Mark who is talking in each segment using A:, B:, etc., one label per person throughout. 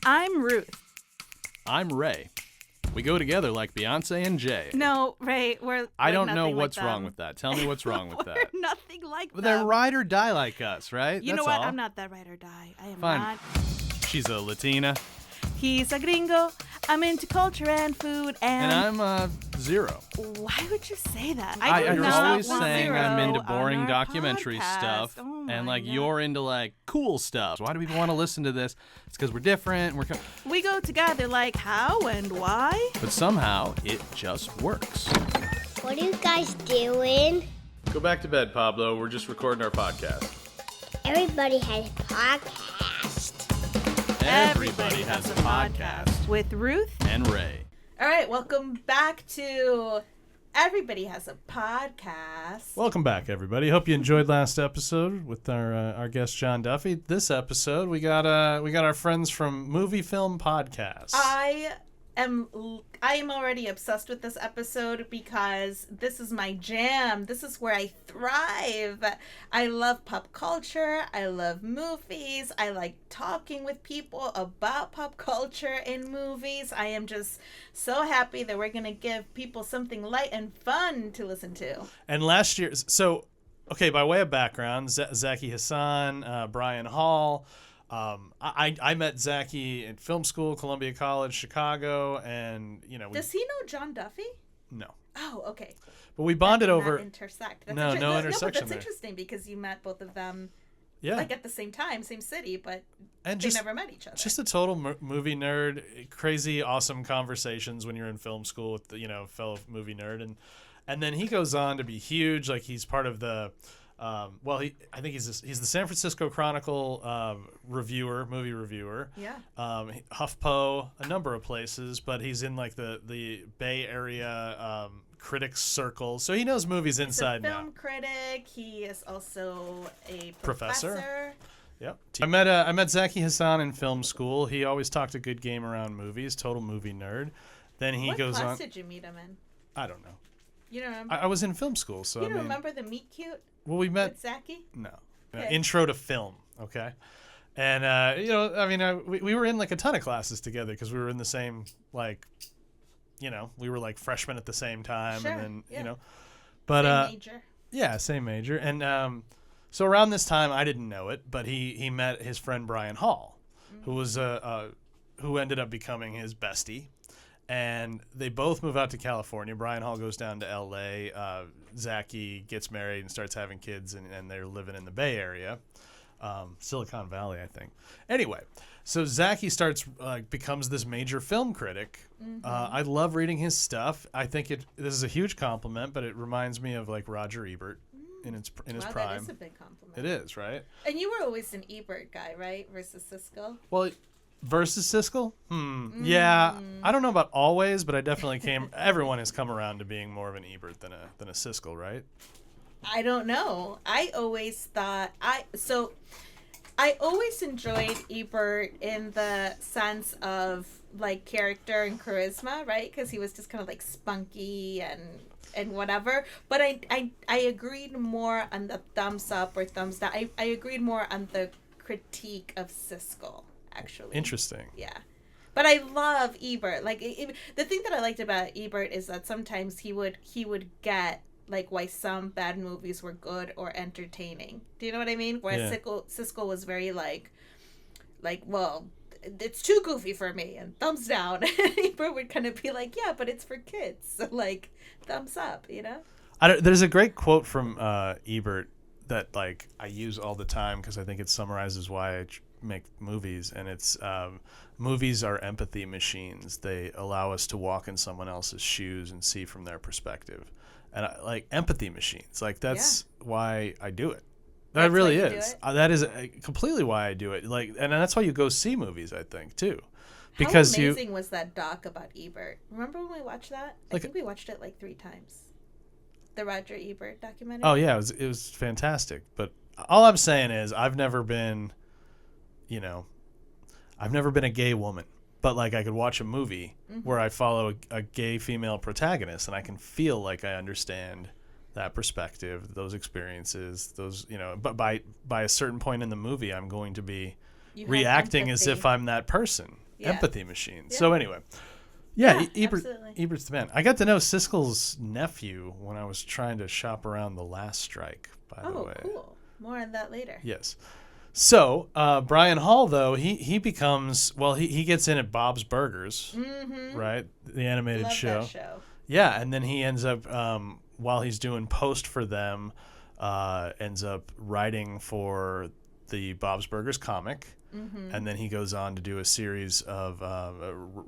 A: I'm Ruth.
B: I'm Ray. We go together like Beyonce and Jay.
A: No, Ray, we're
B: I don't know
A: nothing
B: what's
A: like
B: wrong
A: them.
B: with that. Tell me what's wrong with that.
A: We're nothing like
B: Well,
A: them.
B: they're ride or die like us, right?
A: You
B: That's
A: know what?
B: all.
A: I'm not that ride or die. I am
B: Fine.
A: not.
B: She's a Latina.
A: He's a gringo. I'm into culture and food
B: And I'm zero.
A: Why would you say that?
B: You're
A: not
B: always
A: want
B: saying
A: zero
B: I'm into
A: on
B: boring
A: our
B: documentary
A: podcast.
B: stuff,
A: Oh
B: and
A: my
B: like
A: God.
B: you're into like cool stuff. Why do people want to listen to this? It's because we're different.
A: We go together like how and why?
B: But somehow it just works.
C: What are you guys doing?
B: Go back to bed, Pablo. We're just recording our podcast.
C: Everybody has a podcast.
B: Everybody has a podcast.
A: With Ruth.
B: And Ray.
A: All right, welcome back to Everybody Has a Podcast.
D: Welcome back, everybody. Hope you enjoyed last episode with our guest John Duffy. This episode, we got our friends from MovieFilm Podcast.
A: I am already obsessed with this episode because this is my jam. This is where I thrive. I love pop culture. I love movies. I like talking with people about pop culture in movies. I am just so happy that we're going to give people something light and fun to listen to.
D: And last year, by way of background, Zaki Hasan, Brian Hall. I met Zaki in film school, Columbia College, Chicago, and
A: Does he know John Duffy?
D: No.
A: Oh, okay.
D: But we bonded over.
A: Intersect.
D: No intersection
A: That's
D: there.
A: interesting because you met both of them.
D: Yeah.
A: Like at the same time, same city, but
D: And
A: they never met each other.
D: Just a total movie nerd, crazy, awesome conversations when you're in film school with the fellow movie nerd, and then he goes on to be huge. Like he's part of the. I think he's the San Francisco Chronicle movie reviewer.
A: Yeah.
D: HuffPo, a number of places, but he's in like the Bay Area critics circle, so he knows movies inside
A: He's a
D: now.
A: film critic. He is also a
D: Professor.
A: professor.
D: Yep. I met Zaki Hasan in film school. He always talked a good game around movies. Total movie nerd. Then he
A: What
D: goes
A: class
D: on.
A: did you meet him in?
D: I don't know.
A: You don't remember?
D: I was in film school, so
A: You don't remember the meet cute
D: Well, we met.
A: with Zaki?
D: No.
A: Okay.
D: Intro to film, okay? And, we were in like a ton of classes together because we were in the same, we were like freshmen at the same time.
A: Sure,
D: And then,
A: yeah.
D: But,
A: Same major.
D: yeah, same major. And so around this time, I didn't know it, but he met his friend Brian Hall, who was who ended up becoming his bestie. And they both move out to California. Brian Hall goes down to L.A. Zaki gets married and starts having kids, and they're living in the Bay Area, Silicon Valley, I think. Anyway, so Zaki becomes this major film critic.
A: Mm-hmm.
D: I love reading his stuff. I think this is a huge compliment, but it reminds me of like Roger Ebert in his prime.
A: That is a big compliment.
D: It is, right?
A: And you were always an Ebert guy, right? Versus Siskel?
D: Well, versus Siskel? Yeah, I don't know about always, but I definitely everyone has come around to being more of an Ebert than a Siskel, right?
A: I don't know. I always thought I always enjoyed Ebert in the sense of like character and charisma, right? Because he was just kind of like spunky and whatever. But I agreed more on the thumbs up or thumbs down. I agreed more on the critique of Siskel, actually.
D: Interesting.
A: Yeah. But I love Ebert. Like the thing that I liked about Ebert is that sometimes he would get like why some bad movies were good or entertaining. Do you know what I mean? Whereas Siskel was very like, well, it's too goofy for me and thumbs down. And Ebert would kind of be like, yeah, but it's for kids. So like thumbs up,
D: There's a great quote from Ebert that like I use all the time because I think it summarizes why I make movies, and it's movies are empathy machines. They allow us to walk in someone else's shoes and see from their perspective. And like empathy machines, like that's why I do it. That really is. That is completely why I do it. Like, and that's why you go see movies, I think, too. Because
A: how amazing was that doc about Ebert? Remember when we watched that? I think we watched it like 3 times. The Roger Ebert documentary.
D: Oh yeah, it was fantastic. But all I'm saying is, I've never been a gay woman. But like I could watch a movie where I follow a gay female protagonist, and I can feel like I understand that perspective, those experiences, But by a certain point in the movie, I'm going to be reacting as if I'm that person.
A: Yeah.
D: Empathy machine.
A: Yeah.
D: So anyway, yeah,
A: absolutely.
D: Ebert's the man. I got to know Siskel's nephew when I was trying to shop around The Last Strike, by the way.
A: Oh, cool. More on that later.
D: Yes. So Brian Hall, though, he becomes, well, he gets in at Bob's Burgers, right? The animated
A: Love
D: show.
A: that show.
D: Yeah, and then he ends up, while he's doing post for them, ends up writing for the Bob's Burgers comic. And then he goes on to do a series of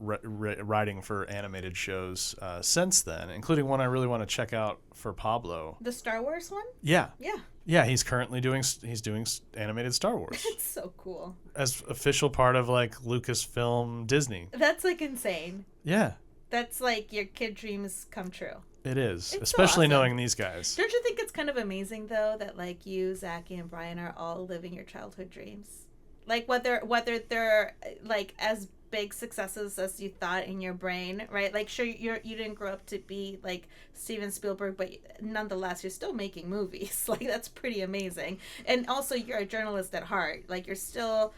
D: writing for animated shows since then, including one I really want to check out for Pablo.
A: The Star Wars one?
D: Yeah.
A: Yeah.
D: Yeah, he's currently doing animated Star Wars
A: It's so cool.
D: as official part of like Lucasfilm Disney.
A: That's like insane.
D: Yeah,
A: That's like your kid dreams come true.
D: it is,
A: It's so
D: especially
A: awesome.
D: knowing these guys.
A: Don't you think it's kind of amazing though that like you, Zaki, and Brian are all living your childhood dreams? Like whether they're like as big successes as you thought in your brain, right? Like sure you didn't grow up to be like Steven Spielberg, but nonetheless you're still making movies. Like that's pretty amazing. And also you're a journalist at heart. Like you're still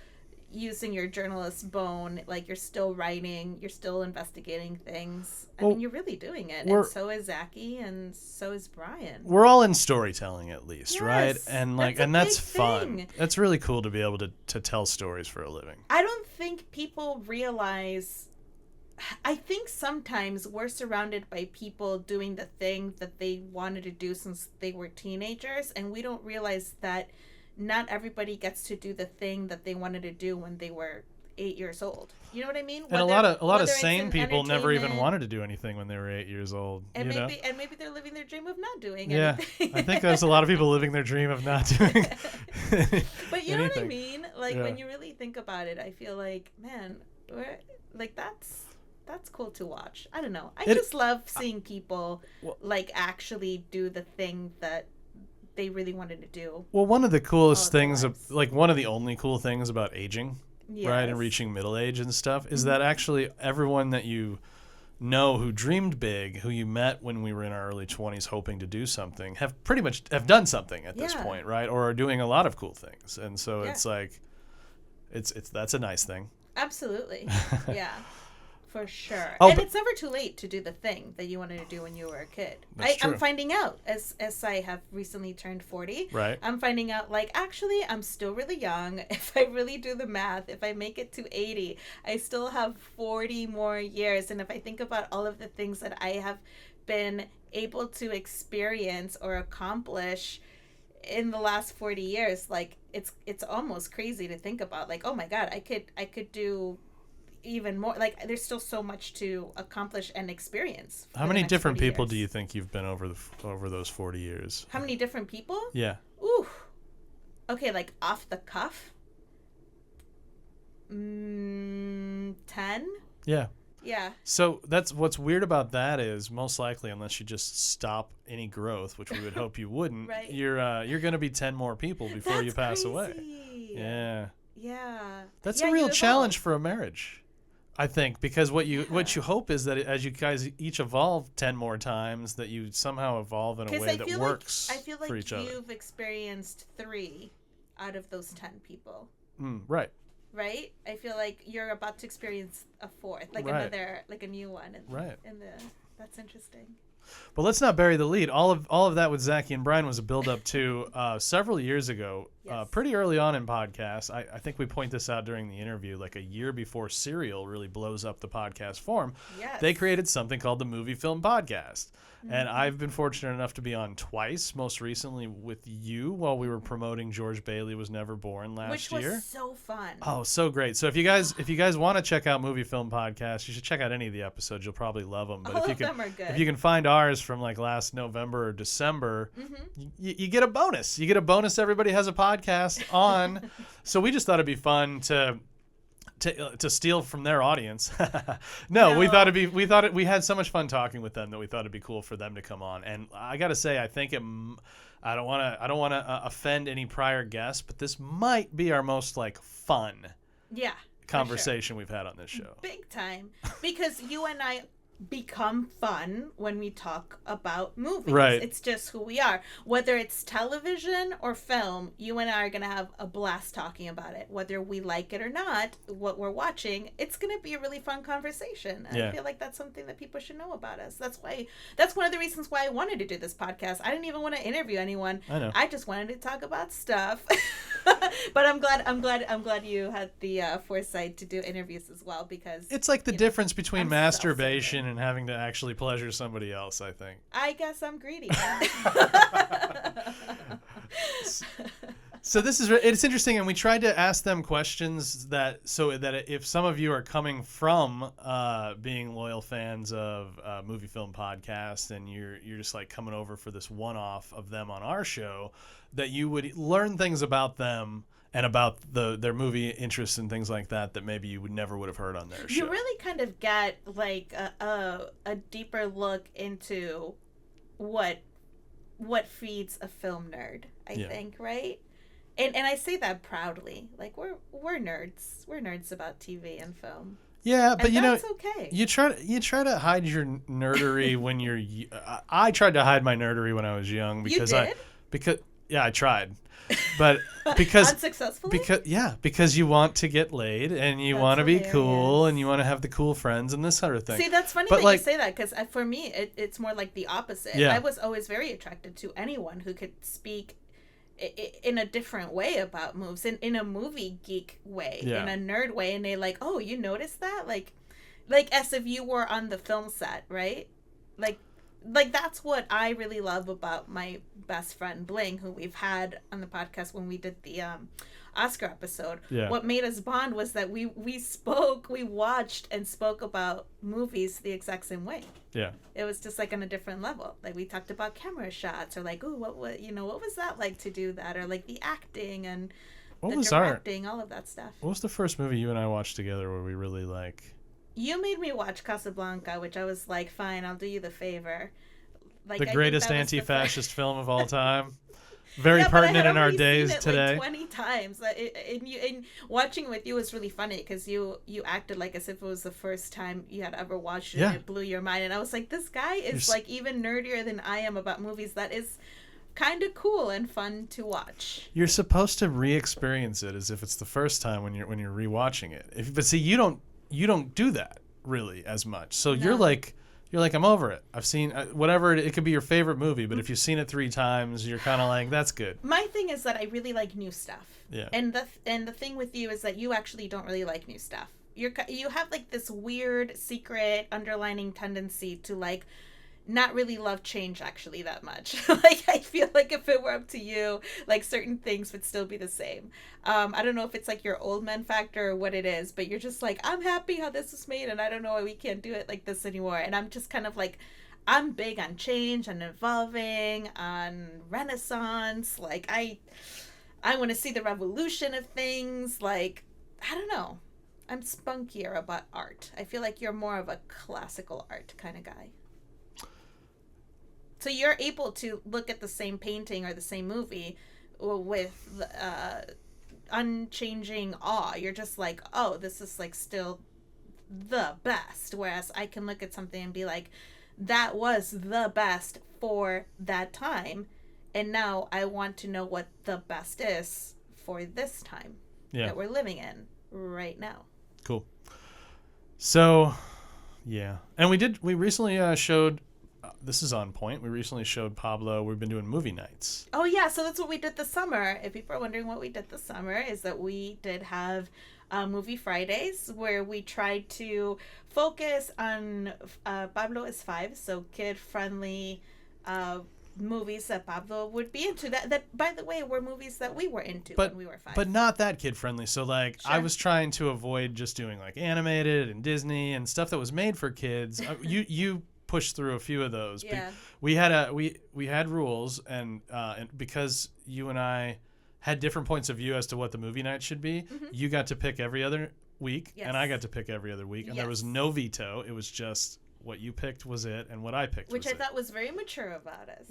A: using your journalist bone, like you're still writing, you're still investigating things. I mean, you're really doing it. And so is Zaki, and so is Brian.
D: We're all in storytelling at least,
A: Yes,
D: right? And like,
A: that's a
D: and that's
A: big
D: fun.
A: thing.
D: That's really cool to be able to tell stories for a living.
A: I don't think people realize. I think sometimes we're surrounded by people doing the thing that they wanted to do since they were teenagers, and we don't realize that not everybody gets to do the thing that they wanted to do when they were 8 years old. You know what I mean?
D: And a lot of
A: whether it's
D: sane
A: in
D: people never even
A: entertainment,
D: wanted to do anything when they were 8 years old.
A: and
D: you know?
A: maybe they're living their dream of not doing
D: Yeah,
A: anything.
D: I think there's a lot of people living their dream of not doing.
A: But you know what I
D: anything.
A: mean? Like
D: Yeah.
A: when you really think about it, I feel like, man, like that's cool to watch. I don't know. I just love seeing people like actually do the thing that they really wanted to do.
D: Well, one of the coolest
A: of their
D: things,
A: lives.
D: like one of the only cool things about aging, right, and reaching middle age and stuff, is that actually everyone that you know who dreamed big, who you met when we were in our early 20s hoping to do something, have pretty much have done something at this point, right, or are doing a lot of cool things. And so it's like, it's that's a nice thing.
A: Absolutely. Yeah. For sure.
D: Oh,
A: and
D: but-
A: it's never too late to do the thing that you wanted to do when you were a kid.
D: That's true.
A: I'm finding out as I have recently turned 40.
D: Right.
A: I'm finding out like actually I'm still really young. If I really do the math, if I make it to 80, I still have 40 more years. And if I think about all of the things that I have been able to experience or accomplish in the last 40 years, like it's almost crazy to think about. Like, oh my God, I could do even more. Like there's still so much to accomplish and experience.
D: How many different people do you think you've been over those 40 years?
A: How many different people?
D: Yeah.
A: Ooh. Okay, like off the cuff. 10?
D: Yeah.
A: Yeah.
D: So that's what's weird about that is most likely, unless you just stop any growth, which we would hope you wouldn't,
A: Right.
D: you're going to be 10 more people before
A: That's
D: you pass
A: crazy.
D: away. Yeah.
A: Yeah.
D: That's
A: Yeah,
D: a real
A: you
D: challenge
A: evolve.
D: for a marriage, I think, because what you hope is that as you guys each evolve 10 more times, that you somehow evolve in a
A: 'Cause
D: way that works
A: I feel like
D: for each other.
A: you've experienced 3 out of those 10 people.
D: Right.
A: Right? I feel like you're about to experience a 4th, like
D: Right.
A: another, like a new one.
D: Right.
A: That's interesting.
D: But let's not bury the lead. All of that with Zaki and Brian was a build up to several years ago,
A: Yes.
D: pretty early on in podcasts. I think we point this out during the interview, like a year before Serial really blows up the podcast form.
A: Yes.
D: They created something called the MovieFilm Podcast. And I've been fortunate enough to be on twice, most recently with you while we were promoting George Bailey Was Never Born last year.
A: Which was so fun.
D: Oh, so great. So if you guys want to check out Movie Film Podcast, you should check out any of the episodes. You'll probably love them. But
A: All
D: if you
A: of
D: can,
A: them are good.
D: if you can find ours from like last November or December, you get a bonus. You get a bonus. Everybody has a podcast on. So we just thought it'd be fun to steal from their audience. No, we thought we had so much fun talking with them that we thought it'd be cool for them to come on. And I got to say, I think I don't want to offend any prior guests, but this might be our most like fun
A: Yeah.
D: conversation we've had on this show.
A: Big time. Because you and I become fun when we talk about movies.
D: Right.
A: It's just who we are. Whether it's television or film, you and I are going to have a blast talking about it. Whether we like it or not, what we're watching, it's going to be a really fun conversation. And I feel like that's something that people should know about us. That's one of the reasons why I wanted to do this podcast. I didn't even want to interview anyone.
D: I know.
A: I just wanted to talk about stuff. But I'm glad you had the foresight to do interviews as well, because
D: It's like the difference between
A: I'm
D: masturbation and having to actually pleasure somebody else, I think.
A: I guess I'm greedy.
D: So it's interesting, and we tried to ask them questions that if some of you are coming from being loyal fans of MovieFilm Podcast, and you're just like coming over for this one-off of them on our show, that you would learn things about them and about their movie interests and things like that maybe you never would have heard on their show.
A: You really kind of get like a deeper look into what feeds a film nerd, I think, right? And I say that proudly. Like we're nerds. We're nerds about TV and film.
D: Yeah, but
A: and that's okay.
D: You try to hide your nerdery when you're. I tried to hide my nerdery when I was young because
A: you did?
D: I tried, but because
A: unsuccessfully.
D: Because you want to get laid and you want to be cool and you want to have the cool friends and this sort of thing.
A: See, that's funny that you say that, because for me it's more like the opposite.
D: Yeah.
A: I was always very attracted to anyone who could speak in a different way about movies, in a movie geek way, in a nerd way, and they like, oh, you noticed that, like as if you were on the film set, right? Like that's what I really love about my best friend Bling, who we've had on the podcast when we did the Oscar episode.
D: Yeah.
A: What made us bond was that we watched and spoke about movies the exact same way.
D: Yeah.
A: It was just like on a different level. Like we talked about camera shots, or like, ooh, what was that like to do that, or like the acting and directing, all of that stuff.
D: What was the first movie you and I watched together where we really like?
A: You made me watch Casablanca, which I was like, fine, I'll do you the favor. Like,
D: the greatest anti-fascist film of all time. Very pertinent in our days today.
A: Like 20 times. And watching with you was really funny, because you acted like as if it was the first time you had ever watched it, and it blew your mind. And I was like, this guy is like even nerdier than I am about movies. That is kind of cool and fun to watch.
D: You're supposed to re-experience it as if it's the first time when you're rewatching it. But see, you don't do that really as much. So you're like, I'm over it. I've seen whatever it could be your favorite movie, but if you've seen it 3 times, you're kind of like, that's good.
A: My thing is that I really like new stuff.
D: Yeah.
A: And the thing with you is that you actually don't really like new stuff. You have like this weird secret underlining tendency to like not really love change actually that much. Like I feel like if it were up to you, like certain things would still be the same. I don't know if it's like your old man factor or what it is, but you're just like, I'm happy how this was made, and I don't know why we can't do it like this anymore. And I'm just kind of like, I'm big on change and evolving, on renaissance. Like I want to see the revolution of things. Like, I don't know. I'm spunkier about art. I feel like you're more of a classical art kind of guy. So you're able to look at the same painting or the same movie with unchanging awe. You're just like, oh, this is like still the best. Whereas I can look at something and be like, that was the best for that time. And now I want to know what the best is for this time that we're living in right now.
D: Cool. So, yeah. And we recently showed... this is on point. We recently showed Pablo. We've been doing movie nights.
A: Oh, yeah. So that's what we did this summer. If people are wondering what we did this summer, is that we did have movie Fridays where we tried to focus on Pablo is 5, so kid-friendly movies that Pablo would be into. That by the way, were movies that we were into when we were 5.
D: But not that kid-friendly. So, like,
A: Sure.
D: I was trying to avoid just doing, like, animated and Disney and stuff that was made for kids. You pushed through a few of those.
A: Yeah.
D: We had rules, and because you and I had different points of view as to what the movie night should be, you got to pick every other week, and I got to pick every other week, and there was no veto. It was just what you picked was it, and what I picked
A: Which
D: was
A: I thought was very mature about us.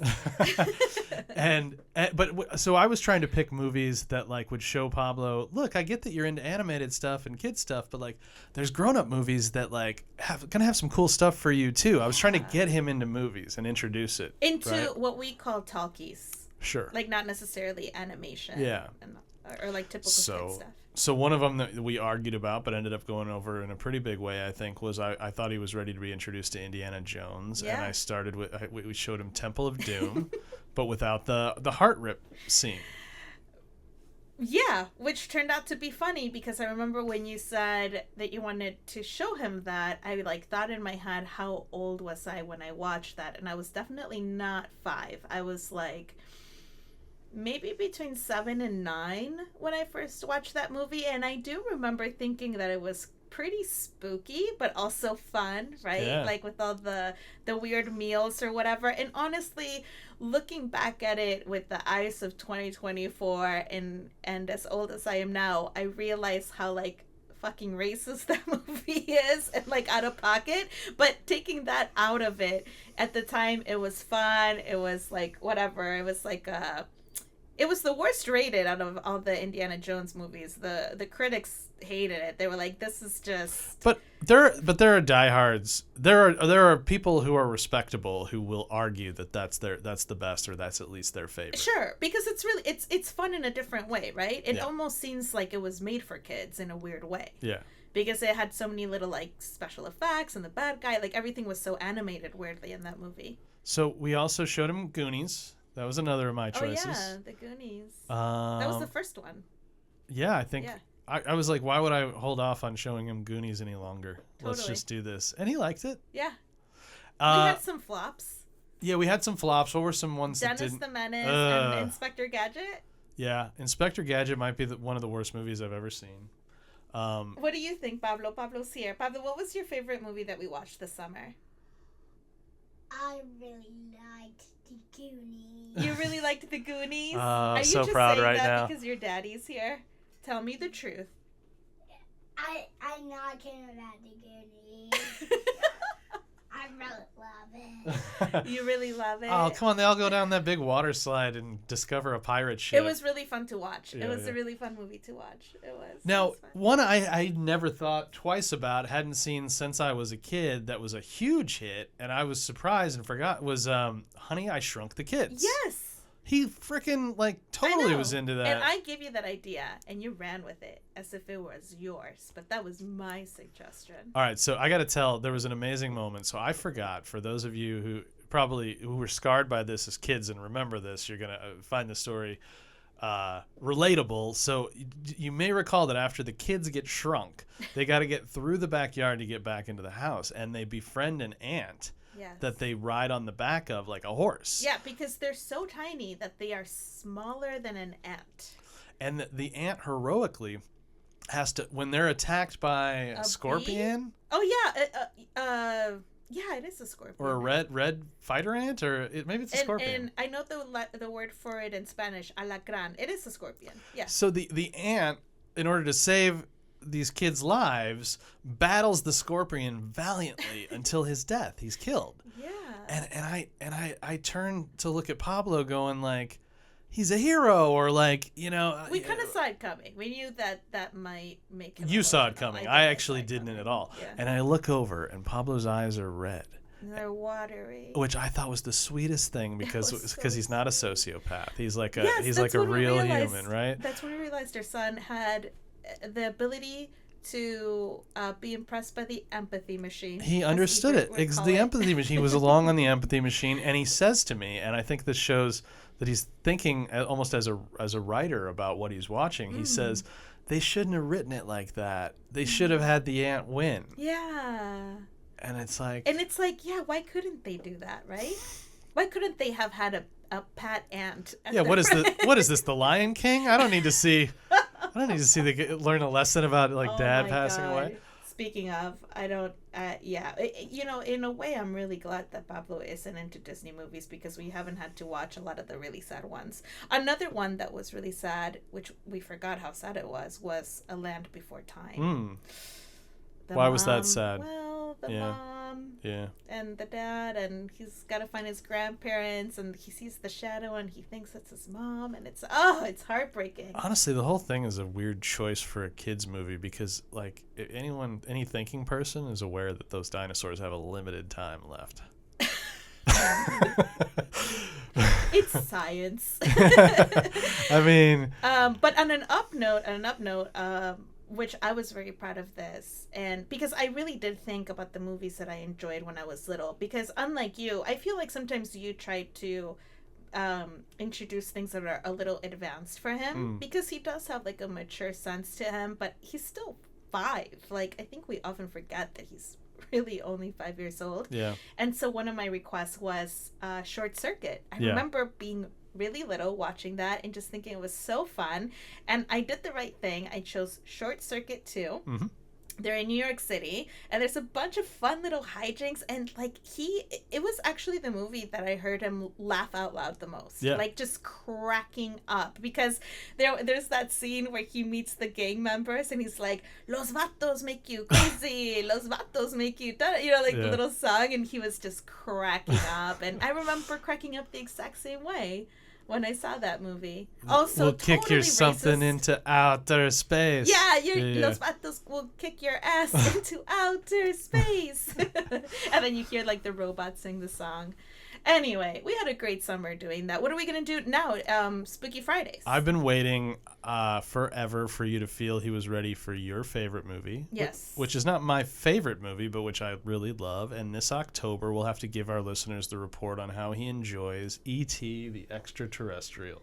D: So I was trying to pick movies that like would show Pablo, look, I get that you're into animated stuff and kid stuff, but like there's grown-up movies that like gonna have some cool stuff for you too. I was trying to get him into movies and introduce it
A: into
D: right?
A: what we call talkies.
D: Sure.
A: Like not necessarily animation.
D: Yeah.
A: Or like typical kid stuff.
D: So one of them that we argued about, but ended up going over in a pretty big way, I think, was I thought he was ready to be introduced to Indiana Jones, and I started with we showed him Temple of Doom, but without the heart rip scene.
A: Yeah, which turned out to be funny because I remember when you said that you wanted to show him that, I like thought in my head, how old was I when I watched that? And I was definitely not 5. I was like maybe between 7 and 9 when I first watched that movie, and I do remember thinking that it was pretty spooky but also fun, right?
D: Yeah.
A: Like with all the weird meals or whatever. And honestly, looking back at it with the eyes of 2024 and as old as I am now, I realize how like fucking racist that movie is and like out of pocket. But taking that out of it, at the time it was fun. It was like whatever. It was like it was the worst rated out of all the Indiana Jones movies. The critics hated it. They were like, "This is just."
D: But there are diehards. There are people who are respectable who will argue that that's the best, or that's at least their favorite.
A: Sure, because it's really it's fun in a different way, right? It almost seems like it was made for kids in a weird way.
D: Yeah.
A: Because it had so many little like special effects and the bad guy, like everything was so animated weirdly in that movie.
D: So we also showed him Goonies. That was another of my choices.
A: Oh yeah, the Goonies. That was the first one.
D: Yeah, I think. Yeah. I was like, why would I hold off on showing him Goonies any longer?
A: Totally.
D: Let's just do this. And he liked it.
A: Yeah. We had some flops.
D: Yeah, we had some flops. What were some ones
A: Dennis
D: that didn't...
A: the Menace and Inspector Gadget.
D: Yeah, Inspector Gadget might be one of the worst movies I've ever seen.
A: What do you think, Pablo? Pablo's here. Pablo, what was your favorite movie that we watched this summer?
C: I really liked the Goonies.
A: You really liked the Goonies?
D: Are you
A: so
D: just proud
A: saying
D: right
A: that
D: now
A: because your daddy's here? Tell me the truth.
C: I'm not kidding about the Goonies. I really love it.
A: You really love it?
D: Oh, come on. They all go down that big water slide and discover a pirate ship.
A: It was really fun to watch.
D: Yeah,
A: it was a really fun movie to watch. It was.
D: Now,
A: it was fun.
D: one I never thought twice about, hadn't seen since I was a kid, that was a huge hit, and I was surprised and forgot, was Honey, I Shrunk the Kids.
A: Yes.
D: He freaking, like, totally was into that.
A: And I gave you that idea, and you ran with it as if it was yours. But that was my suggestion.
D: All right, so I got to tell, there was an amazing moment. So I forgot, for those of you who were scarred by this as kids and remember this, you're going to find the story relatable. So you may recall that after the kids get shrunk, they got to get through the backyard to get back into the house, and they befriend an ant.
A: Yes.
D: That they ride on the back of like a horse.
A: Yeah, because they're so tiny that they are smaller than an ant.
D: And the ant heroically has to, when they're attacked by a scorpion.
A: Bee? Oh yeah, yeah, it is a scorpion.
D: Or a red fighter ant, or maybe it's a scorpion.
A: And I know the word for it in Spanish, alacrán. It is a scorpion. Yeah.
D: So the ant, in order to save these kids' lives, battles the scorpion valiantly until his death. He's killed.
A: Yeah.
D: And I turned to look at Pablo, going like, he's a hero, or like, you know.
A: We kind of saw it coming. We knew that might make him.
D: You saw it coming. I actually didn't at all.
A: Yeah.
D: And I look over, and Pablo's eyes are red.
A: They're watery.
D: Which I thought was the sweetest thing because he's not a sociopath. He's like a
A: when we
D: real
A: realized,
D: human, right?
A: That's when we realized our son had the ability to be impressed by the empathy machine.
D: He understood it. The empathy machine. He was along on the empathy machine, and he says to me, and I think this shows that he's thinking almost as a writer about what he's watching. He says, they shouldn't have written it like that. They should have had the ant win.
A: Yeah.
D: And it's like,
A: yeah, why couldn't they do that, right? Why couldn't they have had a pet ant?
D: Yeah, what is this, The Lion King? I don't need to see learn a lesson about like dad passing away.
A: Speaking of, I don't. In a way, I'm really glad that Pablo isn't into Disney movies because we haven't had to watch a lot of the really sad ones. Another one that was really sad, which we forgot how sad it was A Land Before Time.
D: Why was that sad?
A: Well, the mom
D: Yeah.
A: and the dad, and he's got to find his grandparents, and he sees the shadow, and he thinks it's his mom, and it's heartbreaking.
D: Honestly, the whole thing is a weird choice for a kids movie because, like, if any thinking person is aware that those dinosaurs have a limited time left.
A: It's science.
D: I mean,
A: but on an up note, which I was very proud of this, and because I really did think about the movies that I enjoyed when I was little, because unlike you, I feel like sometimes you try to introduce things that are a little advanced for him, because he does have like a mature sense to him, but he's still 5. Like, I think we often forget that he's really only 5 years old.
D: Yeah.
A: And so one of my requests was Short Circuit. I remember being really little watching that and just thinking it was so fun, and I did the right thing. I chose Short Circuit 2.
D: Mm-hmm.
A: They're in New York City, and there's a bunch of fun little hijinks, and like it was actually the movie that I heard him laugh out loud the most.
D: Yeah.
A: Like, just cracking up, because there's that scene where he meets the gang members and he's like, "Los vatos make you crazy, los vatos make you," the little song, and he was just cracking up, and I remember cracking up the exact same way when I saw that movie. Also,
D: we'll
A: totally
D: kick your something
A: racist.
D: into outer space.
A: Yeah, Los Vatos will kick your ass into outer space. And then you hear like the robots sing the song. Anyway, we had a great summer doing that. What are we going to do now? Spooky Fridays.
D: I've been waiting forever for you to feel he was ready for your favorite movie.
A: Yes.
D: Which is not my favorite movie, but which I really love. And this October, we'll have to give our listeners the report on how he enjoys E.T. the Extraterrestrial.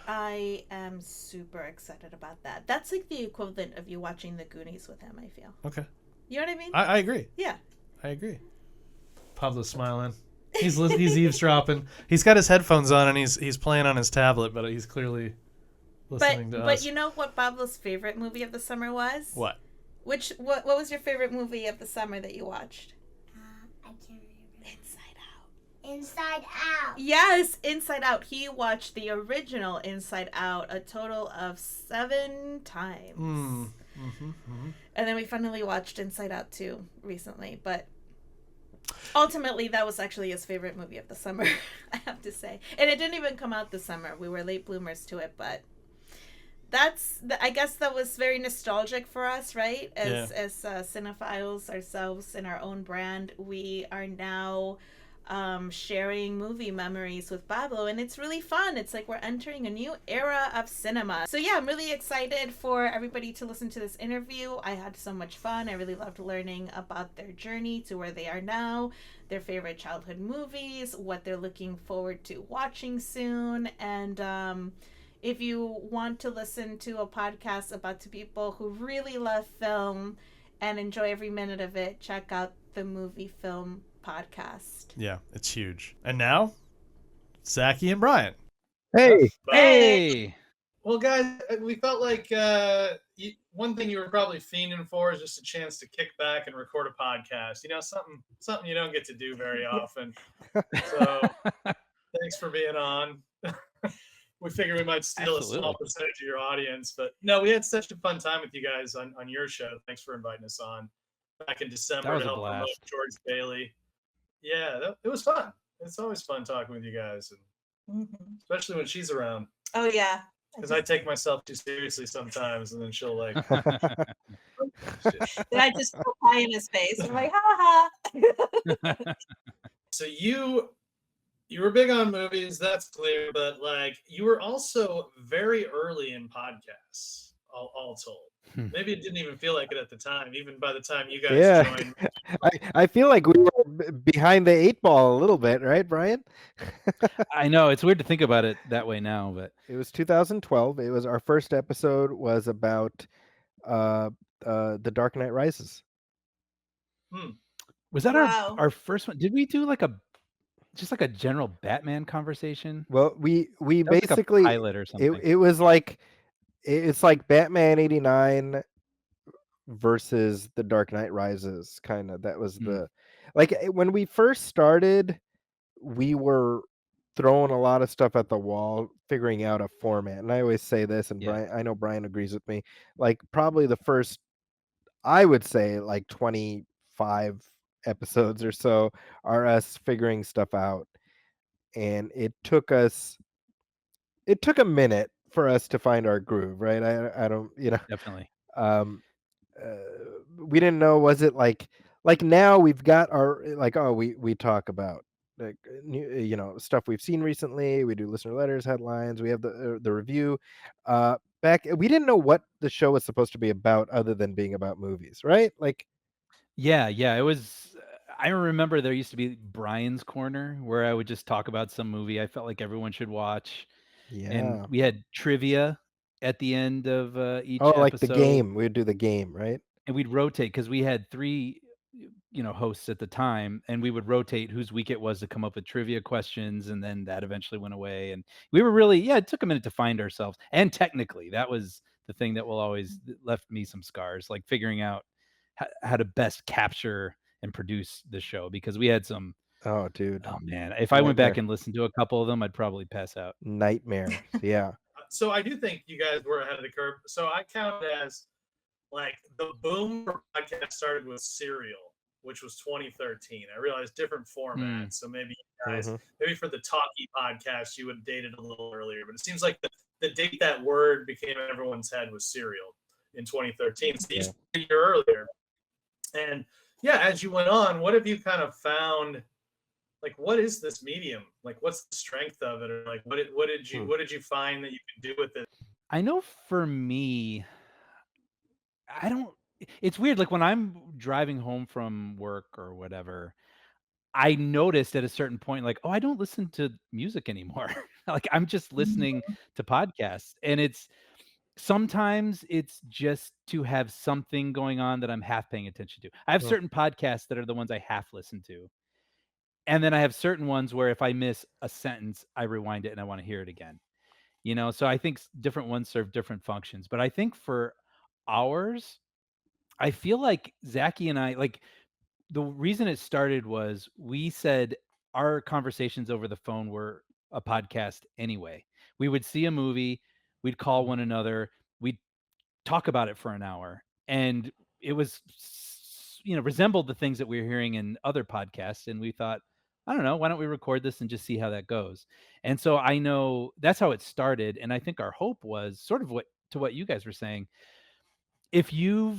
A: I am super excited about that. That's like the equivalent of you watching The Goonies with him, I feel.
D: Okay.
A: You know what I mean?
D: I agree.
A: Yeah.
D: I agree. Pablo's smiling. He's eavesdropping. He's got his headphones on and he's playing on his tablet, but he's clearly listening to us.
A: But you know what Pablo's favorite movie of the summer was?
D: What?
A: What was your favorite movie of the summer that you watched?
C: I can't remember.
A: Inside Out.
C: Inside Out.
A: Yes, Inside Out. He watched the original Inside Out a total of 7 times. And then we finally watched Inside Out 2 recently, but ultimately that was actually his favorite movie of the summer, I have to say. And it didn't even come out this summer. We were late bloomers to it, but I guess that was very nostalgic for us, right? As cinephiles ourselves in our own brand, we are now sharing movie memories with Pablo, and it's really fun. It's like we're entering a new era of cinema. So yeah, I'm really excited for everybody to listen to this interview. I had so much fun. I really loved learning about their journey to where they are now, their favorite childhood movies, what they're looking forward to watching soon, and if you want to listen to a podcast about two people who really love film and enjoy every minute of it, check out the MovieFilm Podcast.
D: Yeah, it's huge. And now, Zaki and Brian.
B: Hey!
E: Well, guys, we felt like one thing you were probably fiending for is just a chance to kick back and record a podcast. You know, something you don't get to do very often. So, thanks for being on. We figured we might steal
B: Absolutely.
E: a small percentage of your audience, but no, we had such a fun time with you guys on your show. Thanks for inviting us on back in December
B: was
E: to
B: a
E: help promote
B: blast.
E: George Bailey. Yeah, it was fun. It's always fun talking with you guys, and especially when she's around,
A: Oh yeah.
E: because I take myself too seriously sometimes, and then she'll like.
A: Did I just go pie in his face? I'm like, ha ha.
E: So you were big on movies, that's clear, but like you were also very early in podcasts, all told. Maybe it didn't even feel like it at the time, even by the time you guys joined.
F: I feel like we were behind the 8 ball a little bit, right, Brian?
B: I know it's weird to think about it that way now, but
F: It was 2012. It was our first episode was about The Dark Knight Rises.
B: was that
A: Wow.
B: our first one? Did we do like just like a general Batman conversation?
F: Well, we
B: That was like a
F: basically
B: pilot or something.
F: it was like it's like Batman 89 versus The Dark Knight Rises, kind of. That was the when we first started, we were throwing a lot of stuff at the wall, figuring out a format. And I always say this, and
B: Yeah.
F: Brian, I know Brian agrees with me. Like probably the first, I would say, like 25 episodes or so are us figuring stuff out, and it took a minute for us to find our groove, right? I don't,
G: Definitely.
F: um uh, we didn't know, was it like now we've got our, like, oh, we talk about like new, stuff we've seen recently, we do listener letters, headlines, we have the review. Back we didn't know what the show was supposed to be about other than being about movies, right? Like,
G: Yeah, it was. I remember there used to be Brian's Corner where I would just talk about some movie I felt like everyone should watch, and
F: yeah.
G: we had trivia at the end of
F: Oh,
G: each
F: like the
G: episode,
F: game, we'd do the game, right?
G: and we'd rotate because we had three, hosts at the time, and we would rotate whose week it was to come up with trivia questions, and then that eventually went away, and we were really, it took a minute to find ourselves, and technically that was the thing that will always left me some scars, like figuring out how to best capture and produce the show, because we had some.
F: Oh, dude,
G: Oh man, if I went back and listened to a couple of them, I'd probably pass out.
F: nightmares. Yeah.
E: So I do think you guys were ahead of the curve. So I count it as like the boom for podcast started with Serial, which was 2013. I realized different formats. So maybe you guys, maybe for the Talkie podcast, you would date it a little earlier. But it seems like the date that word became in everyone's head was Serial in 2013. So you started a year earlier. And yeah, as you went on, what have you kind of found? Like, what is this medium? Like, what's the strength of it? Or like, what did you find that you could do with it?
G: I know for me, I don't. It's weird. Like when I'm driving home from work or whatever, I noticed at a certain point, like, oh, I don't listen to music anymore. Like I'm just listening to podcasts, and sometimes it's just to have something going on that I'm half paying attention to. I have certain podcasts that are the ones I half listen to. And then I have certain ones where if I miss a sentence, I rewind it and I want to hear it again. So I think different ones serve different functions. But I think for ours, I feel like Zaki and I, like, the reason it started was we said our conversations over the phone were a podcast anyway. We would see a movie, we'd call one another, we'd talk about it for an hour, and it was, resembled the things that we were hearing in other podcasts, and we thought, I don't know, why don't we record this and just see how that goes? And so I know that's how it started, and I think our hope was sort of what you guys were saying. If you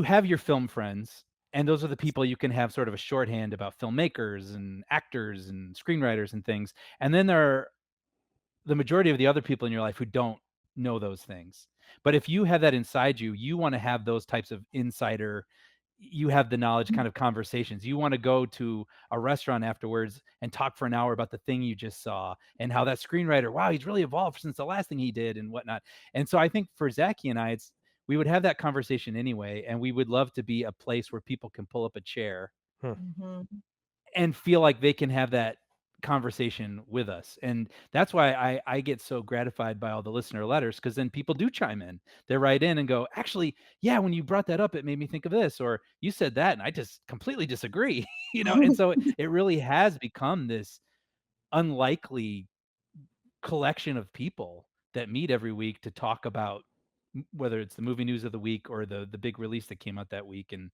G: have your film friends, and those are the people you can have sort of a shorthand about filmmakers and actors and screenwriters and things, and then there are the majority of the other people in your life who don't know those things. But if you have that inside you, you want to have those types of insider, you have the knowledge kind of conversations. You want to go to a restaurant afterwards and talk for an hour about the thing you just saw and how that screenwriter, wow, he's really evolved since the last thing he did and whatnot. And so I think for Zaki and I, we would have that conversation anyway, and we would love to be a place where people can pull up a chair and feel like they can have that conversation with us. And that's why I get so gratified by all the listener letters, because then people do chime in. They write in and go, actually, yeah, when you brought that up, it made me think of this, or you said that and I just completely disagree. And so it really has become this unlikely collection of people that meet every week to talk about whether it's the movie news of the week or the big release that came out that week. And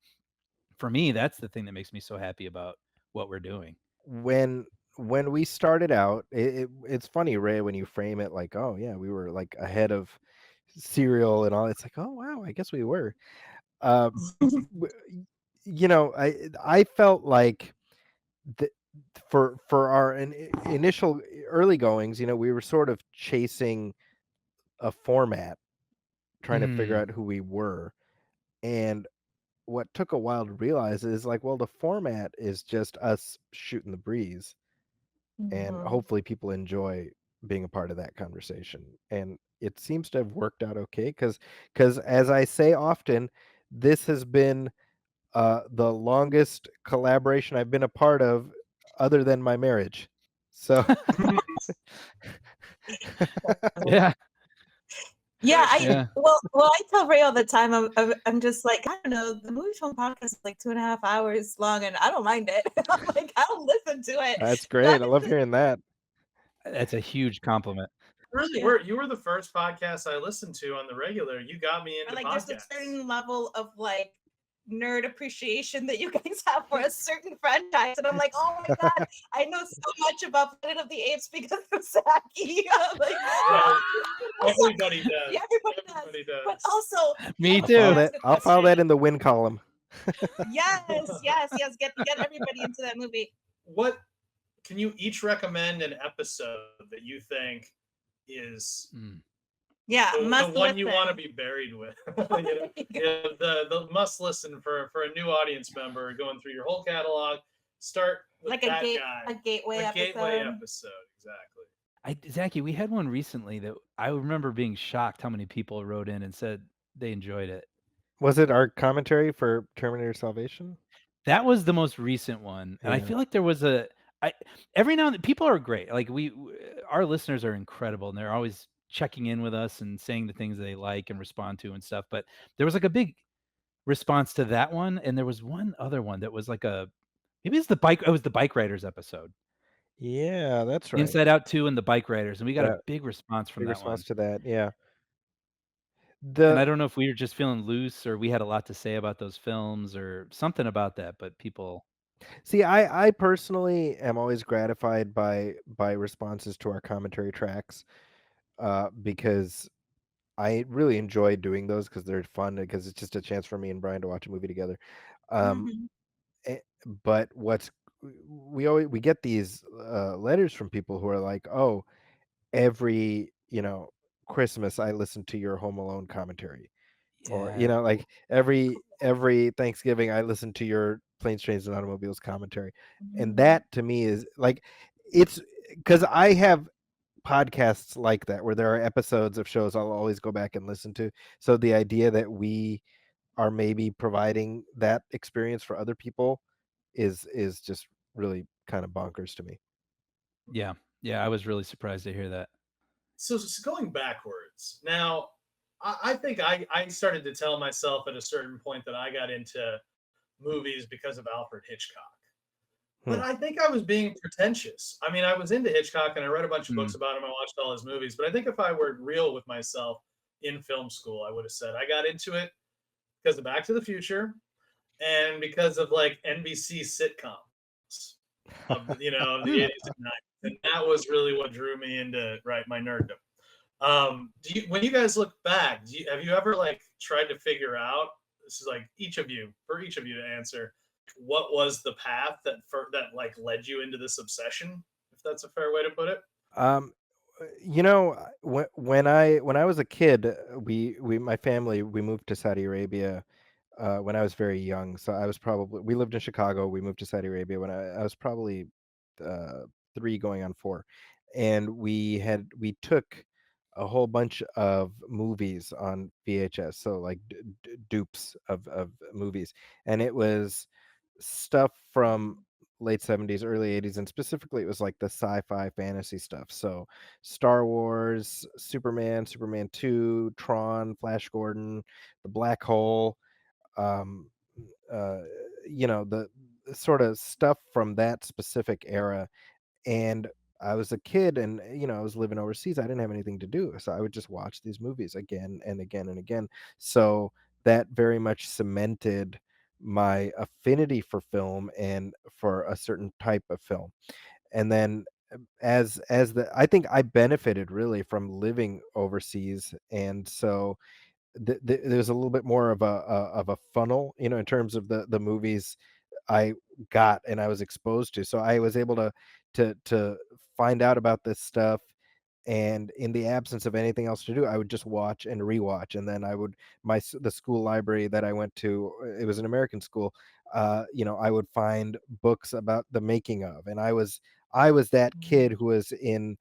G: for me, that's the thing that makes me so happy about what we're doing.
F: When we started out, it's funny, Ray, when you frame it like, oh yeah, we were like ahead of Serial and all. It's like, oh wow, I guess we were. I felt like for our initial early goings, we were sort of chasing a format, trying to figure out who we were. And what took a while to realize is like, well, the format is just us shooting the breeze, and hopefully people enjoy being a part of that conversation. And it seems to have worked out okay, because as I say often, this has been the longest collaboration I've been a part of other than my marriage. So
G: Yeah.
A: Well, I tell Ray all the time, I'm just like, I don't know, the MovieFilm Podcast is like 2.5 hours long, and I don't mind it. I'm like, I'll listen to it.
F: That's great. I love hearing that.
G: That's a huge compliment.
E: Really, you were the first podcast I listened to on the regular. You got me into
A: Like,
E: podcasts.
A: there's a certain level of like nerd appreciation that you guys have for a certain franchise, and I'm like, oh my god, I know so much about Planet of the Apes because of Zaki. Like,
E: Everybody does.
A: yeah, everybody does. But also,
G: Me
A: let
G: too.
F: I'll file that in the win column.
A: Yes. Get everybody into that movie.
E: What can you each recommend an episode that you think is
A: Yeah,
E: the
A: must
E: one you
A: listen.
E: want to be buried with? The must listen for a new audience member going through your whole catalog. Start with
A: Like
E: that
A: a
E: guy.
A: gateway
E: A
A: episode.
E: gateway episode, exactly.
G: Zaki, we had one recently that I remember being shocked how many people wrote in and said they enjoyed it.
F: Was it our commentary for Terminator Salvation?
G: That was the most recent one, and I
F: Yeah.
G: feel like there was every now and then people are great. Like our listeners are incredible, and they're always checking in with us and saying the things they like and respond to and stuff. But there was like a big response to that one, and there was one other one that was like maybe it's it was the bike riders episode.
F: Yeah, that's right.
G: Inside Out 2 and the bike riders, and we got a
F: That-
G: big response from
F: Big
G: that one.
F: response to that, yeah.
G: And I don't know if we were just feeling loose or we had a lot to say about those films or something about that, but people.
F: See, I personally am always gratified by responses to our commentary tracks, because I really enjoy doing those because they're fun, because it's just a chance for me and Brian to watch a movie together.
A: Mhm.
F: But we get these letters from people who are like, oh, every Christmas I listen to your Home Alone commentary, or
G: Yeah.
F: like every Thanksgiving I listen to your Planes, Trains, and Automobiles commentary. And that to me is like, it's because I have podcasts like that where there are episodes of shows I'll always go back and listen to. So the idea that we are maybe providing that experience for other people is just really kind of bonkers to me.
G: Yeah. I was really surprised to hear that.
E: So going backwards now, I think I started to tell myself at a certain point that I got into movies because of Alfred Hitchcock. But I think I was being pretentious. I mean, I was into Hitchcock and I read a bunch of books about him. I watched all his movies. But I think if I were real with myself in film school, I would have said I got into it because of Back to the Future and because of like NBC sitcoms of the 80s and 90s. And that was really what drew me into my nerddom. When you guys look back, have you ever like tried to figure out, this is like each of you to answer, what was the path that like led you into this obsession, if that's a fair way to put it?
F: When I was a kid, my family, we moved to Saudi Arabia when I was very young. So we lived in Chicago. We moved to Saudi Arabia when I was probably 3 going on 4, and we took a whole bunch of movies on VHS, so like dupes of movies, and it was stuff from late 70s, early 80s, and specifically it was like the sci-fi fantasy stuff. So Star Wars, Superman 2, Tron, Flash Gordon, The Black Hole, um the sort of stuff from that specific era. And I was a kid, and I was living overseas. I didn't have anything to do, so I would just watch these movies again and again and again. So that very much cemented my affinity for film and for a certain type of film. And then I think I benefited really from living overseas, and so there's a little bit more of a funnel, in terms of the movies I got and I was exposed to. So I was able to find out about this stuff, and in the absence of anything else to do, I would just watch and rewatch. And then the school library that I went to, it was an American school. I would find books about the making of, and I was that kid who was in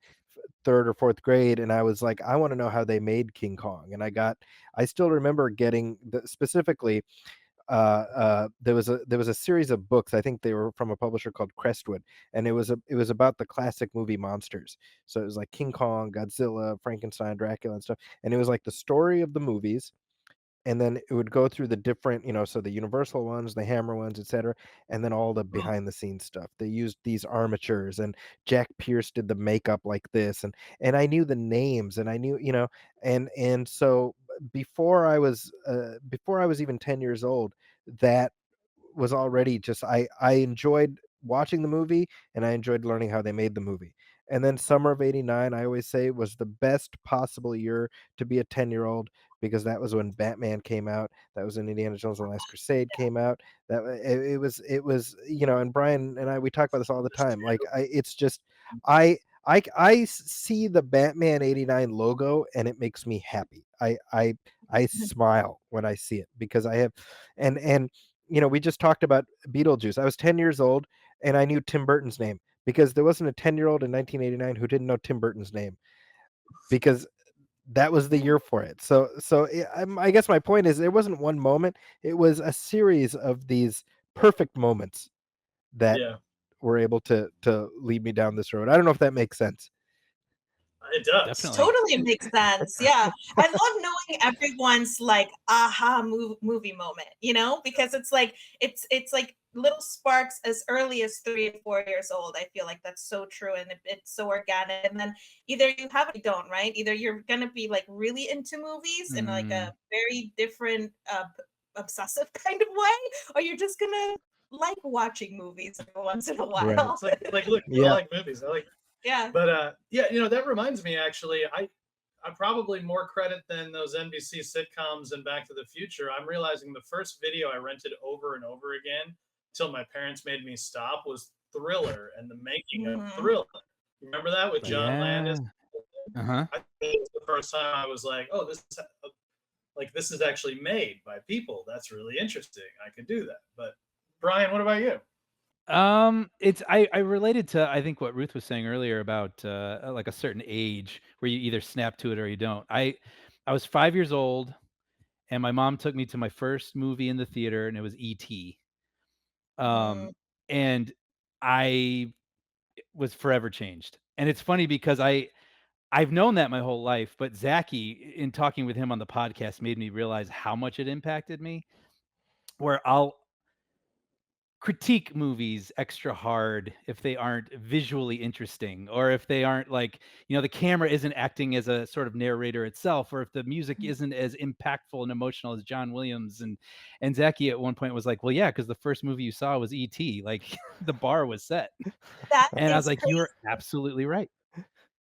F: 3rd or 4th grade, and I was like, I want to know how they made King Kong. And I still remember getting specifically, there was a series of books. I think they were from a publisher called Crestwood, and it was about the classic movie monsters. So it was like King Kong, Godzilla, Frankenstein, Dracula, and stuff. And it was like the story of the movies, and then it would go through the different, so the Universal ones, the Hammer ones, etc., and then all the behind the scenes stuff. They used these armatures, and Jack Pierce did the makeup like this, and I knew the names, and I knew, and so before I was even 10 years old, that was already just I enjoyed watching the movie and I enjoyed learning how they made the movie. And then summer of '89, I always say, was the best possible year to be a 10-year-old, because that was when Batman came out. That was when Indiana Jones and the Last Crusade came out. It was and Brian and I, we talk about this all the time. Like it's just I see the Batman '89 logo and it makes me happy. I smile when I see it, because I have and we just talked about Beetlejuice. I was 10 years old and I knew Tim Burton's name, because there wasn't a 10-year-old in 1989 who didn't know Tim Burton's name, because that was the year for it. So I guess my point is, there wasn't one moment. It was a series of these perfect moments that
E: Yeah,
F: were able to lead me down this road. I don't know if that makes sense.
E: it does.
G: Definitely.
A: Totally makes sense. Yeah. I love knowing everyone's like aha movie moment, because it's like little sparks as early as 3 or 4 years old. I feel like that's so true, and it's so organic. And then either you have it or you don't, right? Either you're gonna be like really into movies in like a very different obsessive kind of way, or you're just gonna like watching movies every once in a while.
F: Right.
E: It's like look,
F: Yeah.
E: I like movies. I like
A: Yeah.
E: But that reminds me, actually, I probably more credit than those NBC sitcoms and Back to the Future. I'm realizing the first video I rented over and over again till my parents made me stop was Thriller and the making of Thriller. Remember that with John Landis?
G: Uh-huh.
E: I think it was the first time I was like, oh, this is actually made by people. That's really interesting. I could do that. But Brian, what about you?
G: I related to, I think, what Ruth was saying earlier about like a certain age where you either snap to it or you don't. I was 5 years old and my mom took me to my first movie in the theater, and it was E.T. And I was forever changed. And it's funny because I've known that my whole life, but Zaki, in talking with him on the podcast, made me realize how much it impacted me. Where I'll critique movies extra hard if they aren't visually interesting, or if they aren't like, the camera isn't acting as a sort of narrator itself, or if the music isn't as impactful and emotional as John Williams. And Zaki at one point was like, well, yeah, because the first movie you saw was E.T. Like the bar was set. And I was like, you're absolutely right.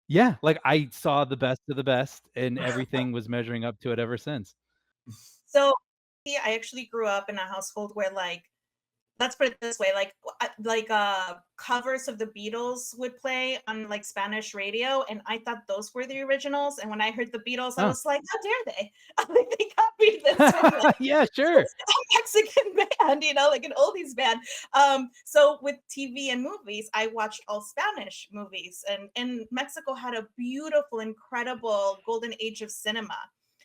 G: Yeah, like I saw the best of the best, and everything was measuring up to it ever since.
A: So I actually grew up in a household where, like, let's put it this way, covers of the Beatles would play on like Spanish radio, and I thought those were the originals. And when I heard the Beatles, I was like, how dare they? Like, they copied this from like,
G: yeah, sure.
A: a Mexican band, like an oldies band. So with TV and movies, I watched all Spanish movies, and Mexico had a beautiful, incredible golden age of cinema.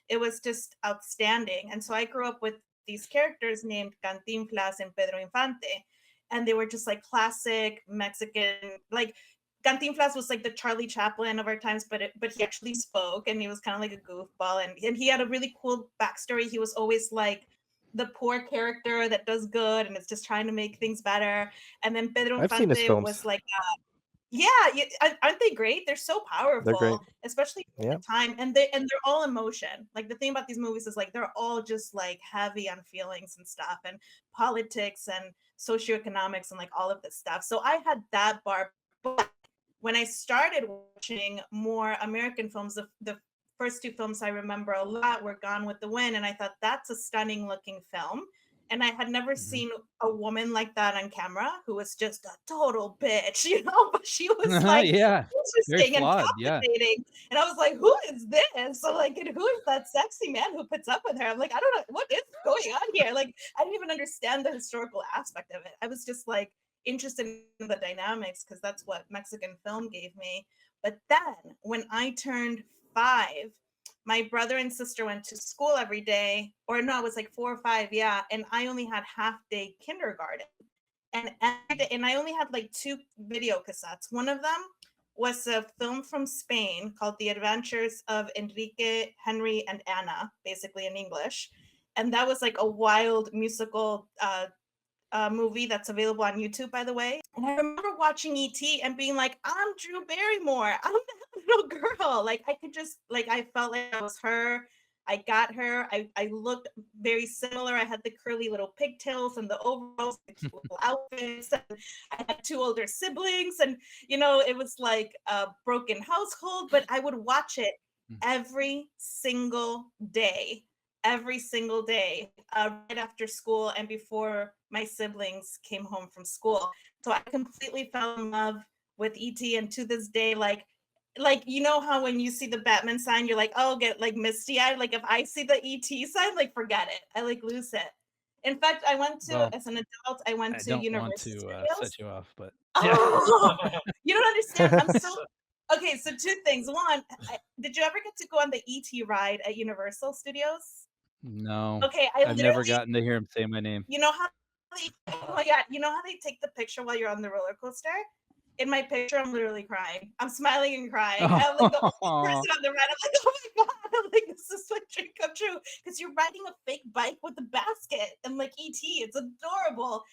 A: It was just outstanding. And so I grew up with these characters named Cantinflas and Pedro Infante. And they were just like classic Mexican, like Cantinflas was like the Charlie Chaplin of our times, but he actually spoke, and he was kind of like a goofball. And he had a really cool backstory. He was always like the poor character that does good and is just trying to make things better. And then Pedro
F: I've seen his
A: Infante
F: films.
A: was like, aren't they great? They're so powerful.
F: They're great.
A: Especially at the time, and they're all emotion. Like the thing about these movies is like they're all just like heavy on feelings and stuff, and politics and socioeconomics and like all of this stuff. So I had that bar. But when I started watching more American films, the first two films I remember a lot were Gone with the Wind, and I thought that's a stunning looking film. And I had never seen a woman like that on camera, who was just a total bitch, but she was like interesting and captivating. And I was like, who is this? So like, and who is that sexy man who puts up with her? I'm like, I don't know what is going on here. Like, I didn't even understand the historical aspect of it. I was just like interested in the dynamics because that's what Mexican film gave me. But then when I turned 5, my brother and sister went to school every day, or no, it was like 4 or 5, and I only had half-day kindergarten. And I only had like 2 video cassettes. One of them was a film from Spain called The Adventures of Enrique, Henry, and Anna, basically in English. And that was like a wild musical movie that's available on YouTube, by the way. And I remember watching E.T. and being like, I'm Drew Barrymore. I'm that little girl. Like I could just, like, I felt like I was her. I got her. I looked very similar. I had the curly little pigtails and the overalls, the cute little outfits. And I had 2 older siblings, and it was like a broken household. But I would watch it every single day, right after school and before my siblings came home from school. So I completely fell in love with E.T. and to this day, like how when you see the Batman sign, you're like, oh, get like misty eyed. Like if I see the ET sign, like forget it. I like lose it. In fact, I went to as an adult. I went to Universal
G: Studios. Set you off, but
A: oh, you don't understand. I'm so okay. So 2 things. One, did you ever get to go on the ET ride at Universal Studios?
G: No.
A: Okay,
G: I've never gotten to hear him say my name.
A: You know how oh my god, you know how they take the picture while you're on the roller coaster? In my picture, I'm literally crying. I'm smiling and crying. I'm like the only person on the ride. I'm like, oh my god, I'm like, this is my dream come true. Because you're riding a fake bike with a basket and like ET. It's adorable.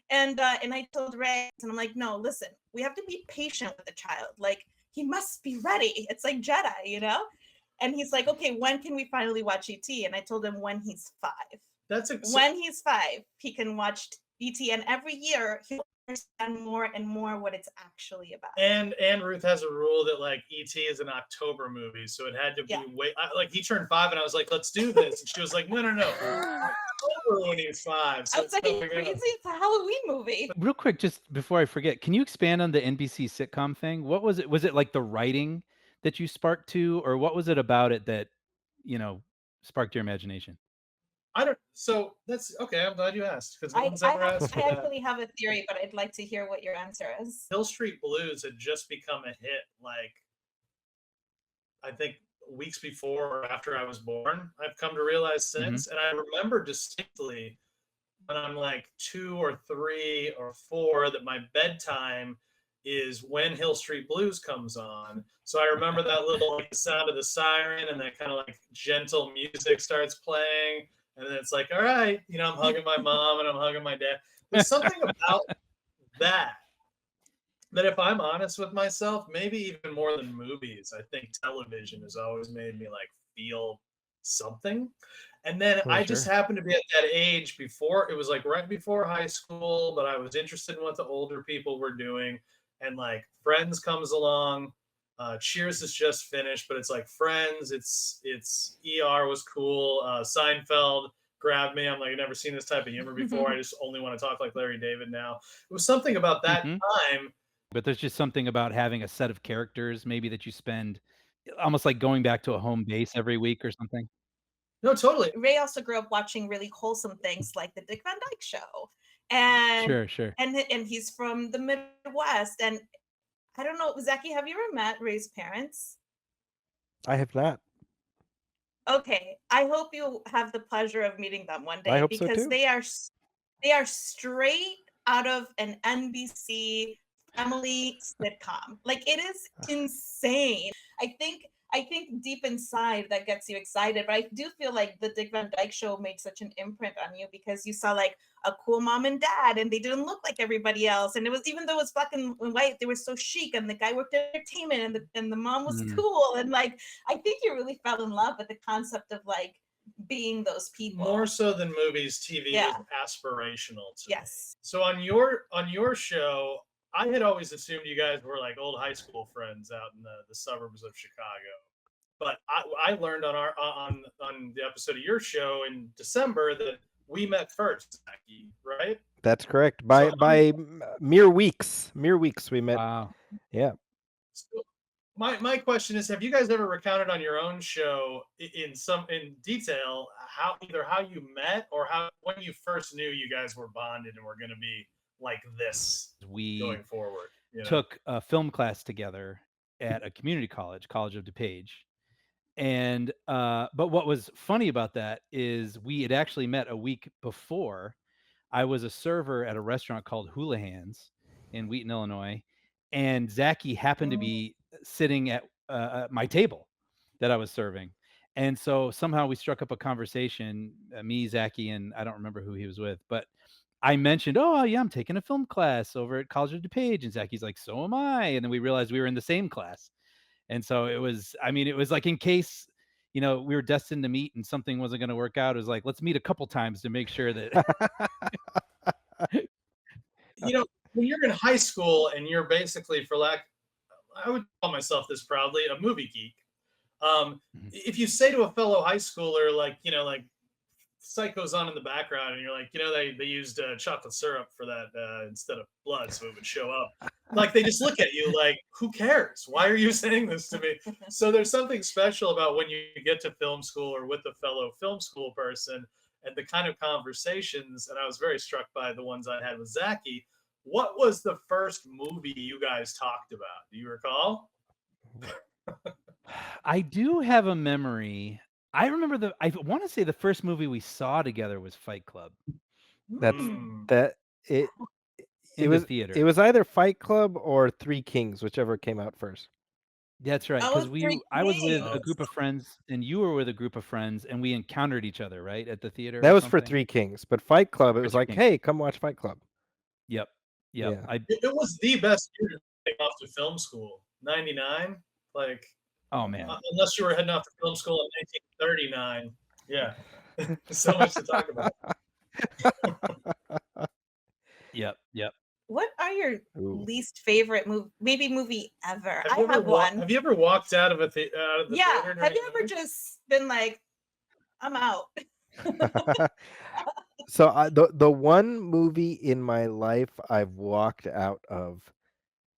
A: And I told Ray, and I'm like, no, listen, we have to be patient with the child. Like, he must be ready. It's like Jedi, And he's like, okay, when can we finally watch ET? And I told him when he's 5. When he's 5, he can watch ET, and every year he'll understand more and more what it's actually about.
E: And Ruth has a rule that like E.T. is an October movie, so it had to be like he turned 5, and I was like, let's do this, and she was like, no, October when he's 5. So
A: I was like, are you crazy? It's a Halloween movie.
G: Real quick, just before I forget, can you expand on the NBC sitcom thing? What was it? Was it like the writing that you sparked to, or what was it about it that sparked your imagination?
E: So that's okay. I'm glad you asked, because
A: I actually have a theory, but I'd like to hear what your answer is.
E: Hill Street Blues had just become a hit, like I think weeks before or after I was born. I've come to realize since, and I remember distinctly when I'm like 2 or 3 or 4 that my bedtime is when Hill Street Blues comes on. So I remember that little like sound of the siren, and that kind of like gentle music starts playing. And then it's like, all right, I'm hugging my mom and I'm hugging my dad. There's something about that if I'm honest with myself, maybe even more than movies, I think television has always made me like feel something. And then I just happened to be at that age before, it was like right before high school, but I was interested in what the older people were doing. And like Friends comes along. Cheers is just finished, but it's like Friends. It's ER was cool. Seinfeld grabbed me. I'm like, I've never seen this type of humor before. I just only want to talk like Larry David now. It was something about that time.
G: But there's just something about having a set of characters, maybe that you spend almost like going back to a home base every week or something.
E: No, totally.
A: Ray also grew up watching really wholesome things like the Dick Van Dyke Show, and
G: sure,
A: and he's from the Midwest, and I don't know, Zaki, have you ever met Ray's parents?
F: I have not.
A: Okay, I hope you have the pleasure of meeting them one day,
F: I hope
A: because
F: so too.
A: they are straight out of an NBC family sitcom. Like, it is insane. I think deep inside that gets you excited, but I do feel like the Dick Van Dyke Show made such an imprint on you because you saw like a cool mom and dad, and they didn't look like everybody else, and it was, even though it was black and white, they were so chic, and the guy worked at entertainment, and the mom was cool, and like I think you really fell in love with the concept of like being those people.
E: More so than movies, TV is aspirational to me.
A: Yes.
E: So on your show, I had always assumed you guys were like old high school friends out in the suburbs of Chicago. But I learned on the episode of your show in December that we met first, Zaki, right?
F: That's correct. By mere weeks we met.
G: Wow.
F: Yeah.
E: So my question is, have you guys ever recounted on your own show in detail how you met, or when you first knew you guys were bonded and were going to be like this going forward?
G: Took a film class together at a community college of DuPage. And but what was funny about that is we had actually met a week before. I was a server at a restaurant called Hula Hands in Wheaton, Illinois, and Zaki happened to be sitting at my table that I was serving. And so somehow we struck up a conversation, me, Zaki, and I don't remember who he was with, but I mentioned, oh yeah, I'm taking a film class over at College of DuPage, and Zaki's like, so am I. And then we realized we were in the same class. And so it was like, in case we were destined to meet and something wasn't going to work out. It was like, let's meet a couple times to make sure that.
E: When you're in high school and you're basically, I would call myself this proudly, a movie geek. If you say to a fellow high schooler, like Psycho's on in the background, and you're like, they used chocolate syrup for that instead of blood, so it would show up. Like, they just look at you like, who cares? Why are you saying this to me? So there's something special about when you get to film school or with a fellow film school person and the kind of conversations. And I was very struck by the ones I had with Zaki. What was the first movie you guys talked about? Do you recall?
G: I do have a memory. I remember I want to say the first movie we saw together was Fight Club.
F: It
G: in
F: was
G: the theater.
F: It was either Fight Club or Three Kings, whichever came out first.
G: That's right, because I was with a
A: Kings.
G: group of friends, and you were with a group of friends, and we encountered each other, right, at the theater.
F: That
G: or
F: was for
G: something?
F: Three Kings, but Fight Club, it was
G: Three
F: like,
G: Kings.
F: hey, come watch Fight Club.
G: Yep.
F: Yeah.
E: It was the best year to take off to film school. 99, like.
G: Oh man.
E: Unless you were heading off to film school in 1939. Yeah. So much to talk about.
G: Yep.
A: What are your least favorite movie ever? I have one.
E: Have you ever walked out of the theater?
A: Yeah. Have you ever just been like, I'm out?
F: So the one movie in my life I've walked out of,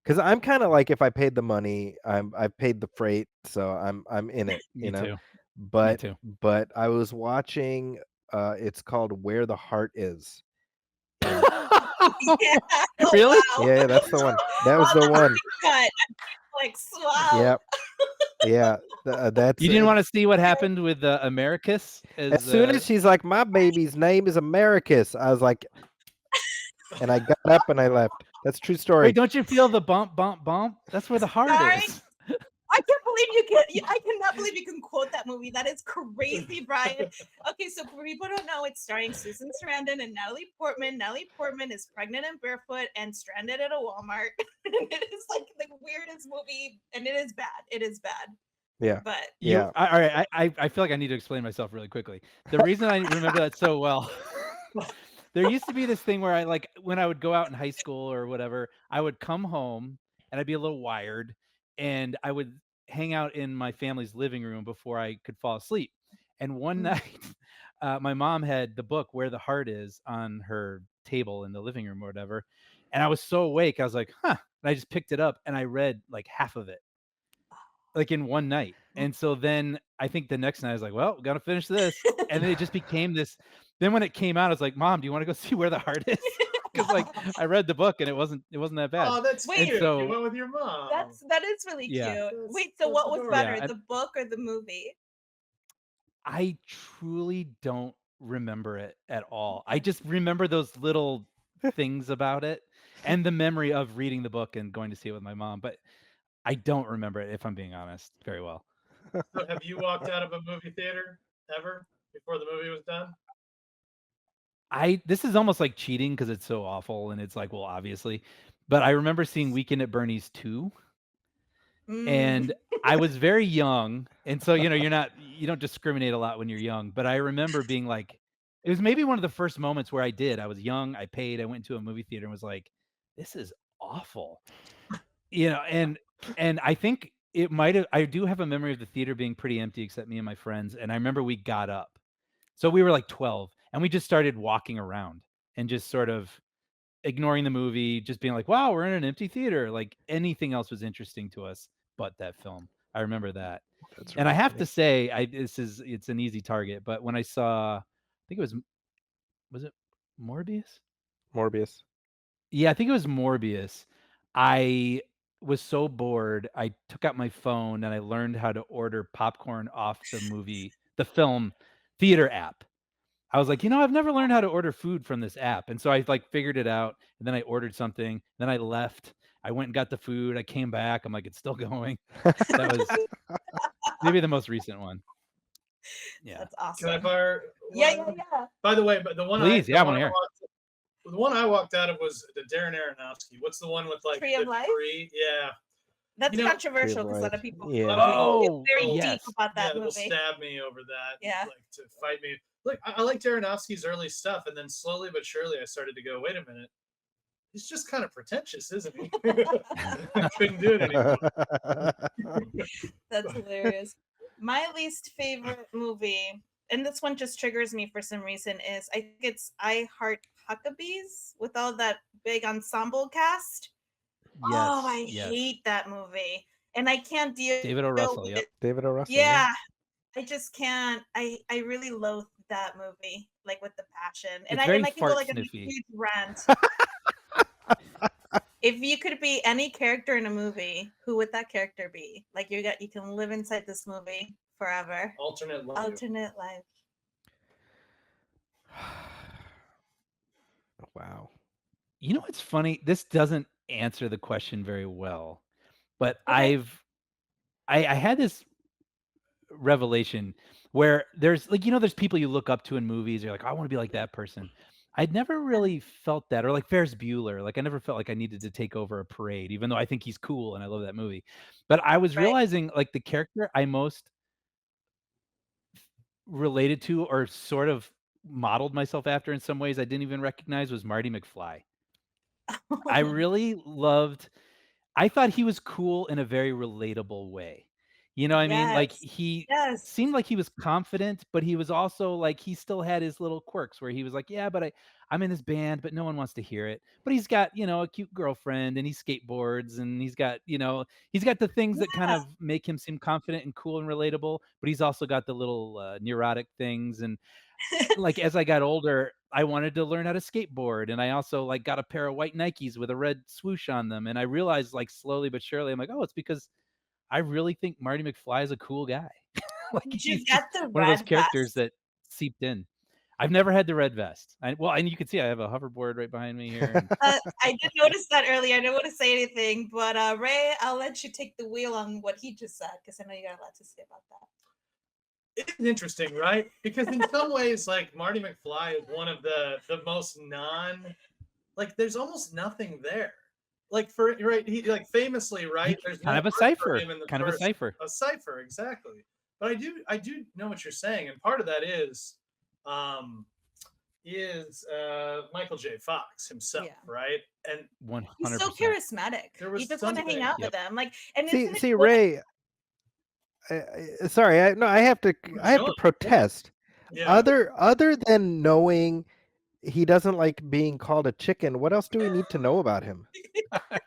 F: because I'm kind of like, if I paid the money, I've paid the freight, so I'm in it,
G: Me too.
F: But
G: Me too.
F: but I was watching. It's called Where the Heart Is.
A: Yeah.
G: Really?
A: Wow.
F: Yeah, that's the one. That was the one.
A: Like, wow.
F: Yep. Yeah. That's.
G: You didn't want to see what happened with Americus?
F: As soon as she's like, my baby's name is Americus, I was like, and I got up and I left. That's a true story.
G: Wait, don't you feel the bump, bump, bump? That's where the heart is.
A: I can't believe I cannot believe you can quote that movie. That is crazy, Brian. Okay, so for people who don't know, it's starring Susan Sarandon and Natalie Portman. Natalie Portman is pregnant and barefoot and stranded at a Walmart. And it is like the weirdest movie, and it is bad. It is bad.
F: Yeah.
A: But
F: yeah.
G: All right. I feel like I need to explain myself really quickly. The reason I remember that so well. There used to be this thing where when I would go out in high school or whatever, I would come home and I'd be a little wired, and I would hang out in my family's living room before I could fall asleep. And one night, my mom had the book Where the Heart Is on her table in the living room or whatever. And I was so awake, I was like, huh. And I just picked it up and I read like half of it, like in one night. And so then I think the next night I was like, well, gotta finish this. And then it just became this. Then when it came out, I was like, Mom, do you want to go see Where the Heart Is? Because like I read the book and it wasn't that bad.
E: Oh, that's
A: Wait,
E: cute.
G: so,
E: You went with your mom.
A: that is really
G: Yeah.
A: cute. Wait, so what was
E: adorable.
A: better,
G: Yeah,
A: the book or the movie?
G: I truly don't remember it at all. I just remember those little things about it and the memory of reading the book and going to see it with my mom. But I don't remember it, if I'm being honest, very well.
E: So have you walked out of a movie theater ever before the movie was done?
G: This is almost like cheating because it's so awful, and it's like, well, obviously. But I remember seeing Weekend at Bernie's 2. And I was very young, and so you don't discriminate a lot when you're young. But I remember being like, it was maybe one of the first moments where I did. I was young, I paid, I went to a movie theater and was like, this is awful, and I think it might have. I do have a memory of the theater being pretty empty except me and my friends, and I remember we got up, so we were like 12, and we just started walking around and just sort of ignoring the movie, just being like, wow, we're in an empty theater. Like anything else was interesting to us but that film. I remember that.
F: That's
G: And I
F: really
G: have
F: funny.
G: to say, it's an easy target, but when I saw, I think it was it Morbius? Yeah, I think it was Morbius. I was so bored, I took out my phone and I learned how to order popcorn off the film theater app. I was like, I've never learned how to order food from this app. And so I figured it out, and then I ordered something, then I left. I went and got the food. I came back. I'm like, it's still going. That was maybe the most recent one. Yeah.
A: That's awesome.
E: Can I fire?
A: Yeah.
E: By the way, but the one
G: Please,
E: the one I walked out of was the Darren Aronofsky. What's the one with like
A: Tree of Life?
E: Yeah.
A: That's
E: You know-
A: controversial because a lot of
F: True
A: people
F: Lies. Yeah.
G: Oh,
A: feel very
G: yes.
A: deep about that
E: That will
A: movie.
E: stab me over that.
A: Yeah.
E: Like to fight me. Look, I liked Aronofsky's early stuff, and then slowly but surely I started to go, wait a minute. He's just kind of pretentious, isn't he? I couldn't do it anymore.
A: That's hilarious. My least favorite movie, and this one just triggers me for some reason, is I think it's I Heart Huckabees with all that big ensemble cast. Oh, I
G: Yes.
A: hate that movie. And I can't deal
G: David O. Russell,
A: with
G: yep.
A: it.
F: David O. Russell.
A: Yeah. I just can't. I really loathe that movie, like with the passion. And
G: It's very
A: I can go
G: fart
A: like on a
G: sniffy.
A: huge rant. If you could be any character in a movie, who would that character be? Like you can live inside this movie forever.
E: Alternate life.
A: Alternate life.
F: Wow.
G: You know what's funny? This doesn't answer the question very well, but
A: Okay.
G: I had this revelation where there's like, there's people you look up to in movies. You're like, I want to be like that person. I'd never really felt that, or like Ferris Bueller. Like I never felt like I needed to take over a parade, even though I think he's cool and I love that movie. But I was
A: Right.
G: realizing like the character I most related to or sort of modeled myself after in some ways I didn't even recognize was Marty McFly. I really loved, I thought he was cool in a very relatable way. You know what I mean? Like
A: Yes.
G: he
A: Yes.
G: seemed like he was confident, but he was also like, he still had his little quirks where he was like, yeah, but I'm in this band, but no one wants to hear it. But he's got, a cute girlfriend and he skateboards and he's got the things that kind
A: Yeah.
G: of make him seem confident and cool and relatable, but he's also got the little neurotic things. And like as I got older, I wanted to learn how to skateboard, and I also like got a pair of white Nikes with a red swoosh on them, and I realized like slowly but surely I'm like, oh, it's because I really think Marty McFly is a cool guy. Like
A: Did
G: he's
A: you get
G: just
A: the
G: one of those
A: red
G: characters
A: vest?
G: that seeped in. I've never had the red vest. And you can see I have a hoverboard right behind me here. And
A: I did notice that earlier. I didn't want to say anything, but Ray, I'll let you take the wheel on what he just said because I know you got a lot to say about that.
E: It's interesting, right? Because in some ways, like Marty McFly is one of the most there's almost nothing there. Like he like famously, right? There's
G: kind of a
E: work for
G: cipher.
E: him in the
G: Kind of a
E: first-
G: cipher.
E: A cipher, exactly. But I do know what you're saying, and part of that is Michael J. Fox himself,
A: Yeah.
E: right? And
G: 100%.
A: He's so charismatic.
E: There was
A: You just want to hang
E: something-
A: out with him. Like, and isn't it
F: See,
A: cool
F: Ray. Sorry, I have to
E: Sure.
F: protest.
E: yeah,
F: Other than knowing he doesn't like being called a chicken, what else do we need to know about him?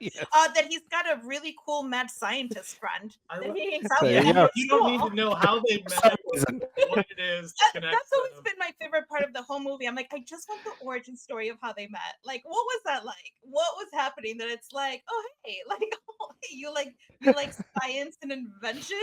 G: Yes.
A: that he's got a really cool mad scientist friend
E: I
A: that
E: lo-
A: he hangs out
F: There
A: with.
F: you go.
E: you don't need to know how they met,
F: reason.
E: what it is.
A: That's always been my favorite part of the whole movie. I'm like, I just want the origin story of how they met. Like, what was that like? What was happening? That it's like, oh hey, like, oh, hey, you like science and inventions.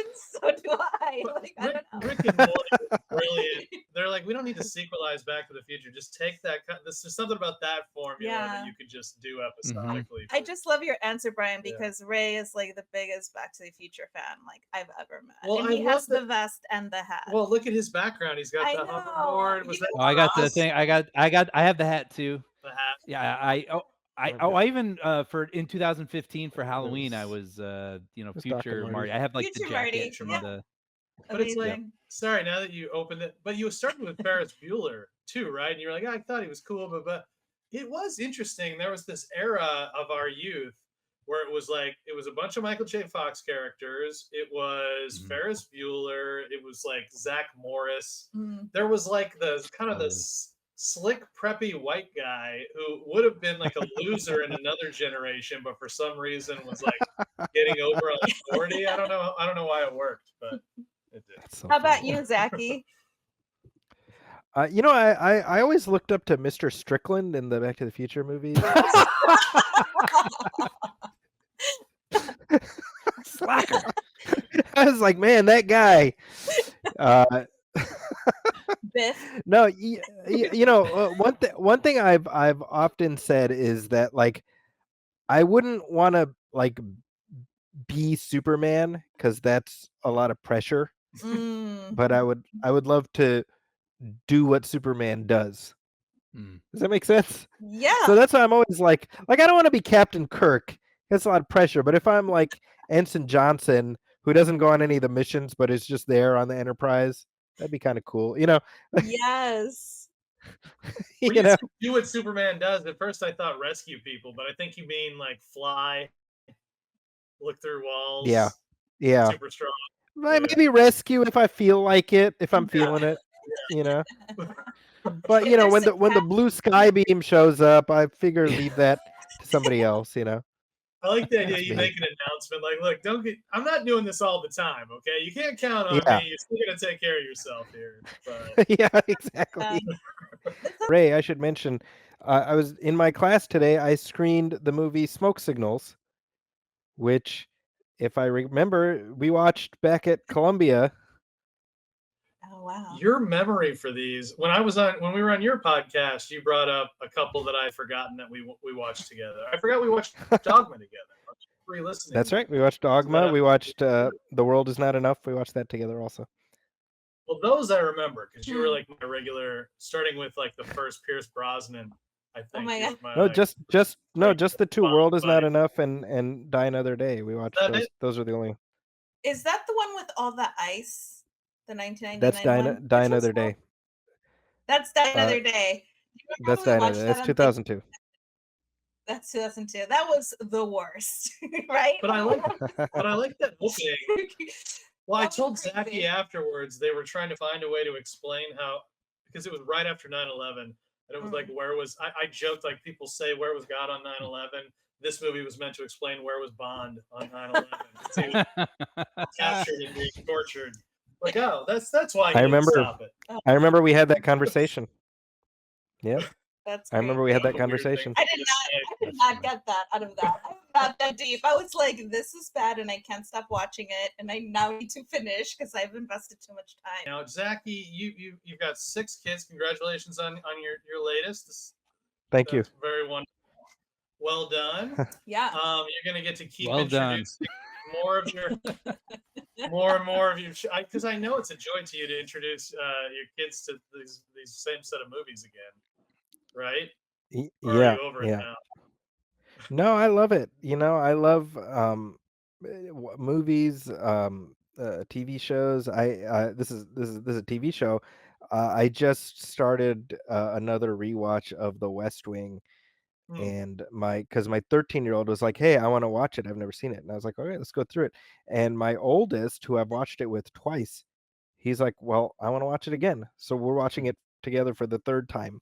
A: So do I. Like, I don't know.
E: Rick and Morty is brilliant. They're like, we don't need to sequelize Back to the Future. Just take that. There's something about that formula
A: Yeah.
E: that you could just do episodically.
A: I just love your answer, Brian,
E: Yeah.
A: because Ray is like the biggest Back to the Future fan like I've ever met.
E: Well,
A: and
E: I
A: he
E: love
A: has the vest and the hat.
E: Well, look at his background. He's got
A: I
E: the
A: know.
E: hoverboard. Was
A: You
E: that
G: Oh, I got the
E: Ross?
G: thing. I have the hat too.
E: The hat.
G: Yeah, I even for in 2015 for Halloween I was
F: was Dr.
G: future
F: Marty.
G: Marty. I have like
A: Future
G: the
A: Marty,
G: jacket and
A: yeah.
G: the
E: But it's like,
A: Amazing.
E: sorry, now that you opened it, but you started with Ferris Bueller too, right? And you're like, I thought he was cool, but it was interesting. There was this era of our youth where it was a bunch of Michael J. Fox characters. It was
G: Mhm.
E: Ferris Bueller. It was like Zach Morris.
A: Mm.
E: There was like the kind of this slick, preppy white guy who would have been like a loser in another generation, but for some reason was like getting over on authority. I don't know why it worked, but it did.
F: That's so
A: How about
F: funny.
A: you, Zaki?
F: I always looked up to Mr. Strickland in the Back to the Future movies.
G: slacker.
F: I was like, man, that guy.
A: Biff.
F: No, one thing I've often said is that like I wouldn't want to like be Superman because that's a lot of pressure,
A: Mm.
F: but I would love to do what Superman does.
G: Mm.
F: Does that make sense?
A: Yeah.
F: So that's why I'm always like I don't want to be Captain Kirk. That's a lot of pressure. But if I'm like Ensign Johnson, who doesn't go on any of the missions but is just there on the Enterprise. That'd be kind of cool,
A: Yes.
E: When
F: you
E: you
F: know.
E: do what Superman does, at first I thought rescue people, but I think you mean like fly, look through walls.
F: Yeah.
E: Super strong.
F: Maybe rescue if I feel like it, if I'm feeling it, But when the blue sky beam shows up, I figure leave that to somebody else.
E: I like the idea
F: That's
E: you
F: me.
E: make an announcement like, look, I'm not doing this all the time, okay? You can't count on
F: Yeah.
E: me. You're still gonna take care of yourself here. But
F: Yeah, exactly. Ray, I should mention, I was in my class today. I screened the movie Smoke Signals, which, if I remember, we watched back at Columbia.
A: Oh wow.
E: your memory for these, when we were on your podcast, you brought up a couple that I'd forgotten that we watched together. I forgot we watched Dogma together. Re-listening.
F: That's right. We watched Dogma. We watched The World Is Not Enough. We watched that together also.
E: Well, those I remember because you were like my regular, starting with like the first Pierce Brosnan. I think.
A: Oh my God.
F: No, just the two.
E: fun
F: World Is Not
E: buddy.
F: Enough and Die Another Day. We watched
E: That
F: those.
E: it?
F: Those are the only.
A: Is that the one with all the ice? The 1999
F: That's
A: one?
F: Die
A: Which one's
F: Another
A: that?
F: Day.
A: That's Die Another Day. Do you remember
F: That's
A: when
F: Die
A: we
F: Another
A: watched
F: Day.
A: that
F: That's
A: on
F: 2002.
A: That's 2002. That was the worst, right?
E: But I like that opening. Well, I
A: That was
E: told
A: crazy.
E: Zaki afterwards they were trying to find a way to explain how, because it was right after 9/11, and it was like, where was, I joked, like people say, where was God on 9/11? This movie was meant to explain where was Bond on 9/11. He was captured and being tortured. Like, oh, that's why he
F: I
E: didn't
F: remember.
E: stop it.
F: I remember we had that conversation. Yep.
A: That's
F: I remember we had that
A: crazy.
F: conversation.
A: I did not get that out of that. I'm not that deep. I was like, this is bad and I can't stop watching it and I now need to finish because I've invested too much time.
E: Now, Zaki, you've got 6 kids. Congratulations on your latest.
F: Thank you.
E: That's very wonderful. Well done.
A: Yeah.
E: You're gonna get to keep
G: Well done.
E: introducing more and more of your, because I know it's a joy to you to introduce your kids to these same set of movies again, right? Or are
F: Yeah.
E: you over it
F: Yeah.
E: now?
F: No, I love it. I love movies, TV shows. This is a TV show. I just started another rewatch of The West Wing, and because my 13-year-old was like, "Hey, I want to watch it. I've never seen it." And I was like, "All right, let's go through it." And my oldest, who I've watched it with twice, he's like, "Well, I want to watch it again." So we're watching it together for the third time.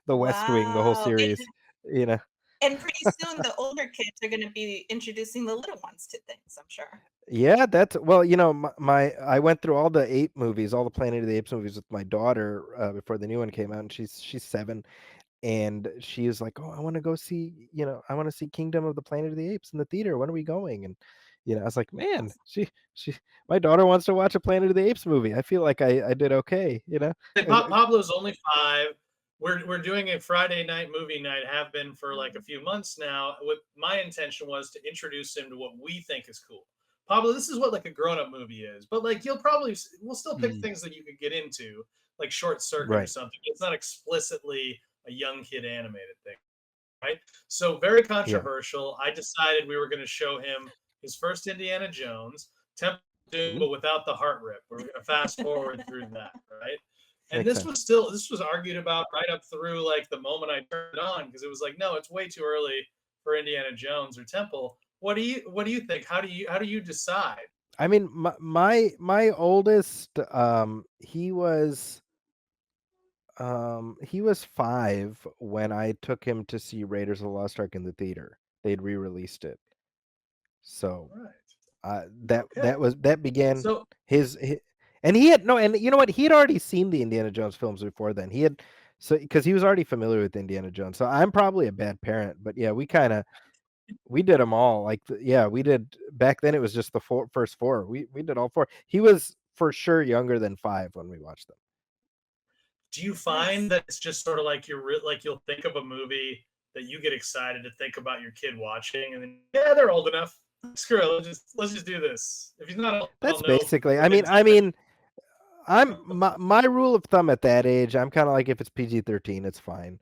F: The West Wing, the whole
A: Wow.
F: series.
A: And pretty soon the older kids are going to be introducing the little ones to things, I'm sure.
F: Yeah, that's well, I went through all the ape movies, all the Planet of the Apes movies with my daughter before the new one came out, and she's 7, and she is like, "Oh, I want to go see, I want to see Kingdom of the Planet of the Apes in the theater. When are we going?" And I was like, "Man, my daughter wants to watch a Planet of the Apes movie. I feel like I did okay,
E: Pablo's only 5. We're doing a Friday night movie night, have been for like a few months now. What my intention was to introduce him to what we think is cool. Pablo, this is what like a grown-up movie is, but like we'll still pick things that you could get into, like Short Circuit or
F: Right.
E: something. It's not explicitly a young kid animated thing, right? So very controversial. I decided we were going to show him his first Indiana Jones, Temple of Doom, but without the heart rip. We're going to fast forward through that, right? And
F: Makes
E: this was argued about right up through like the moment I turned it on, because it was like, no, it's way too early for Indiana Jones or Temple. What do you think? How do you decide?
F: I mean, my oldest, he was 5 when I took him to see Raiders of the Lost Ark in the theater. They'd re-released it. So
E: Right.
F: that began
E: So
F: his and he had you know what, he had already seen the Indiana Jones films before then. He had, so because he was already familiar with Indiana Jones. So I'm probably a bad parent, but yeah, we did them all. Like we did back then. It was just the first 4. We did all 4. He was for sure younger than 5 when we watched them.
E: do you find that it's just sort of like you'll think of a movie that you get excited to think about your kid watching, and then they're old enough. Screw it, let's just do this. If he's not old,
F: That's
E: I'll know.
F: basically. I mean, my rule of thumb at that age. I'm kind of like, if it's PG-13, it's fine.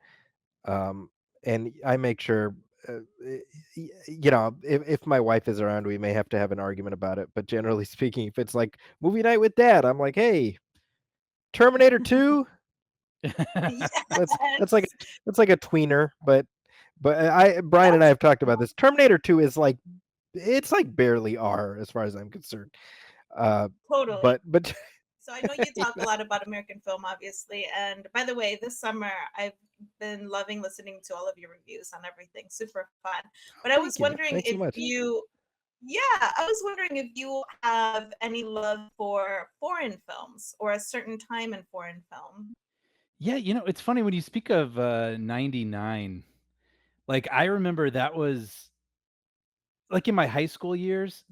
F: And I make sure if my wife is around, we may have to have an argument about it. But generally speaking, if it's like movie night with dad, I'm like, hey, Terminator 2. That's like
A: Yes.
F: that's like a tweener, but Brian and I have talked about this. Terminator 2 is like it's like barely R as far as I'm concerned.
A: Totally.
F: But
A: So I know you talk a lot about American film, obviously. And by the way, this summer I've been loving listening to all of your reviews on everything. Super fun. But I was wondering
F: Thanks so
A: if
F: much.
A: I was wondering if you have any love for foreign films or a certain time in foreign film.
G: Yeah, it's funny when you speak of 99. Like I remember that was like in my high school years,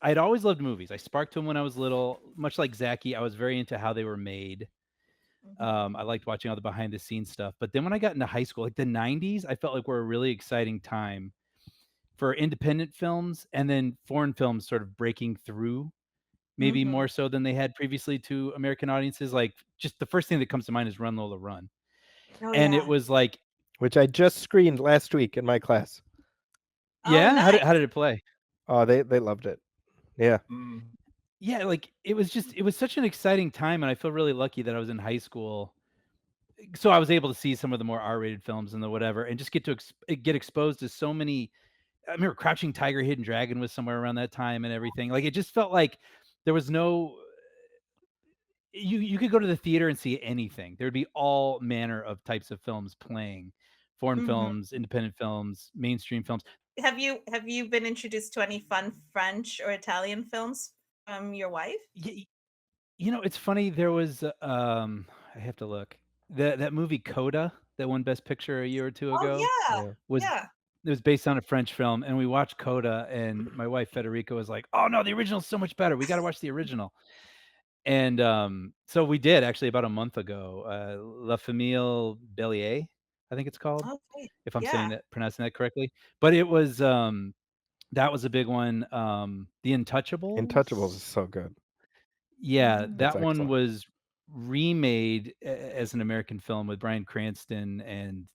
G: I'd always loved movies. I sparked to them when I was little, much like Zaki. I was very into how they were made. I liked watching all the behind the scenes stuff. But then when I got into high school, like the 90s, I felt like were a really exciting time for independent films and then foreign films sort of breaking through, maybe more so than they had previously to American audiences. Like just the first thing that comes to mind is Run Lola Run.
A: Oh,
G: And
A: yeah.
G: it was like,
F: which I just screened last week in my class.
G: yeah,
A: Oh,
G: how did it play?
F: Oh, they loved it. Yeah.
G: Yeah, like it was such an exciting time, and I feel really lucky that I was in high school, so I was able to see some of the more R-rated films and the whatever, and just get to get exposed to so many. I remember Crouching Tiger, Hidden Dragon was somewhere around that time and everything. Like it just felt like there was no. You could go to the theater and see anything. There'd be all manner of types of films playing, foreign films, independent films, mainstream films.
A: Have you been introduced to any fun French or Italian films from your wife?
G: It's funny. There was I have to look. That movie Coda that won Best Picture a year or two ago
A: Oh
F: Yeah.
G: was
A: yeah.
G: it was based on a French film, and we watched Coda, and my wife Federica was like, "Oh no, the original's so much better. We got to watch the original." And so we did actually about a month ago. La Famille Bellier, I think it's called,
A: Okay.
G: if I'm
A: Yeah.
G: pronouncing that correctly. But it was that was a big one. The
F: Intouchables is
G: Untouchables.
F: so good.
G: Yeah,
F: That's
G: that one
F: excellent.
G: was remade as an American film with Bryan Cranston and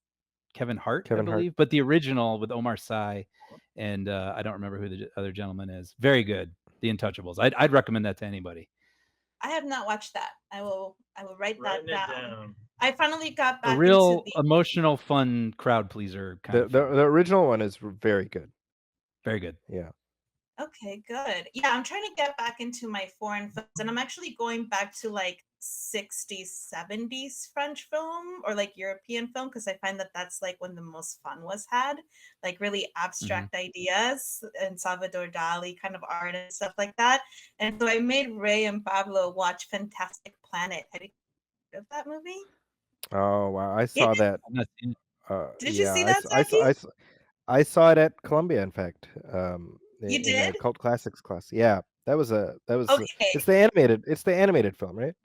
G: Kevin Hart, I
F: Kevin Hart.
G: believe. But the original with Omar Sy and I don't remember who the other gentleman is. Very good. The Untouchables. I'd recommend that to anybody.
A: I have not watched that. I will write
E: Writing
A: that
E: it
A: down.
E: down.
A: I finally got
G: A
A: back
G: real
A: into
G: emotional, fun crowd pleaser kind
F: The
G: of film.
F: the original one is very good.
G: Very good.
F: Yeah.
A: Okay, good. Yeah, I'm trying to get back into my foreign films, and I'm actually going back to like 60s, 70s French film or like European film because I find that that's like when the most fun was had, like really abstract ideas and Salvador Dali kind of art and stuff like that. And so I made Ray and Pablo watch Fantastic Planet. Have you heard of that movie?
F: Oh wow, I
A: It
F: saw
A: is.
F: that.
G: I'm not seeing
A: Did you
F: Yeah,
A: see that, Zaki?
F: I saw it at Columbia. In fact,
A: You
F: in a
A: did?
F: cult classics class. Yeah, that was
A: Okay.
F: it's the animated film, right?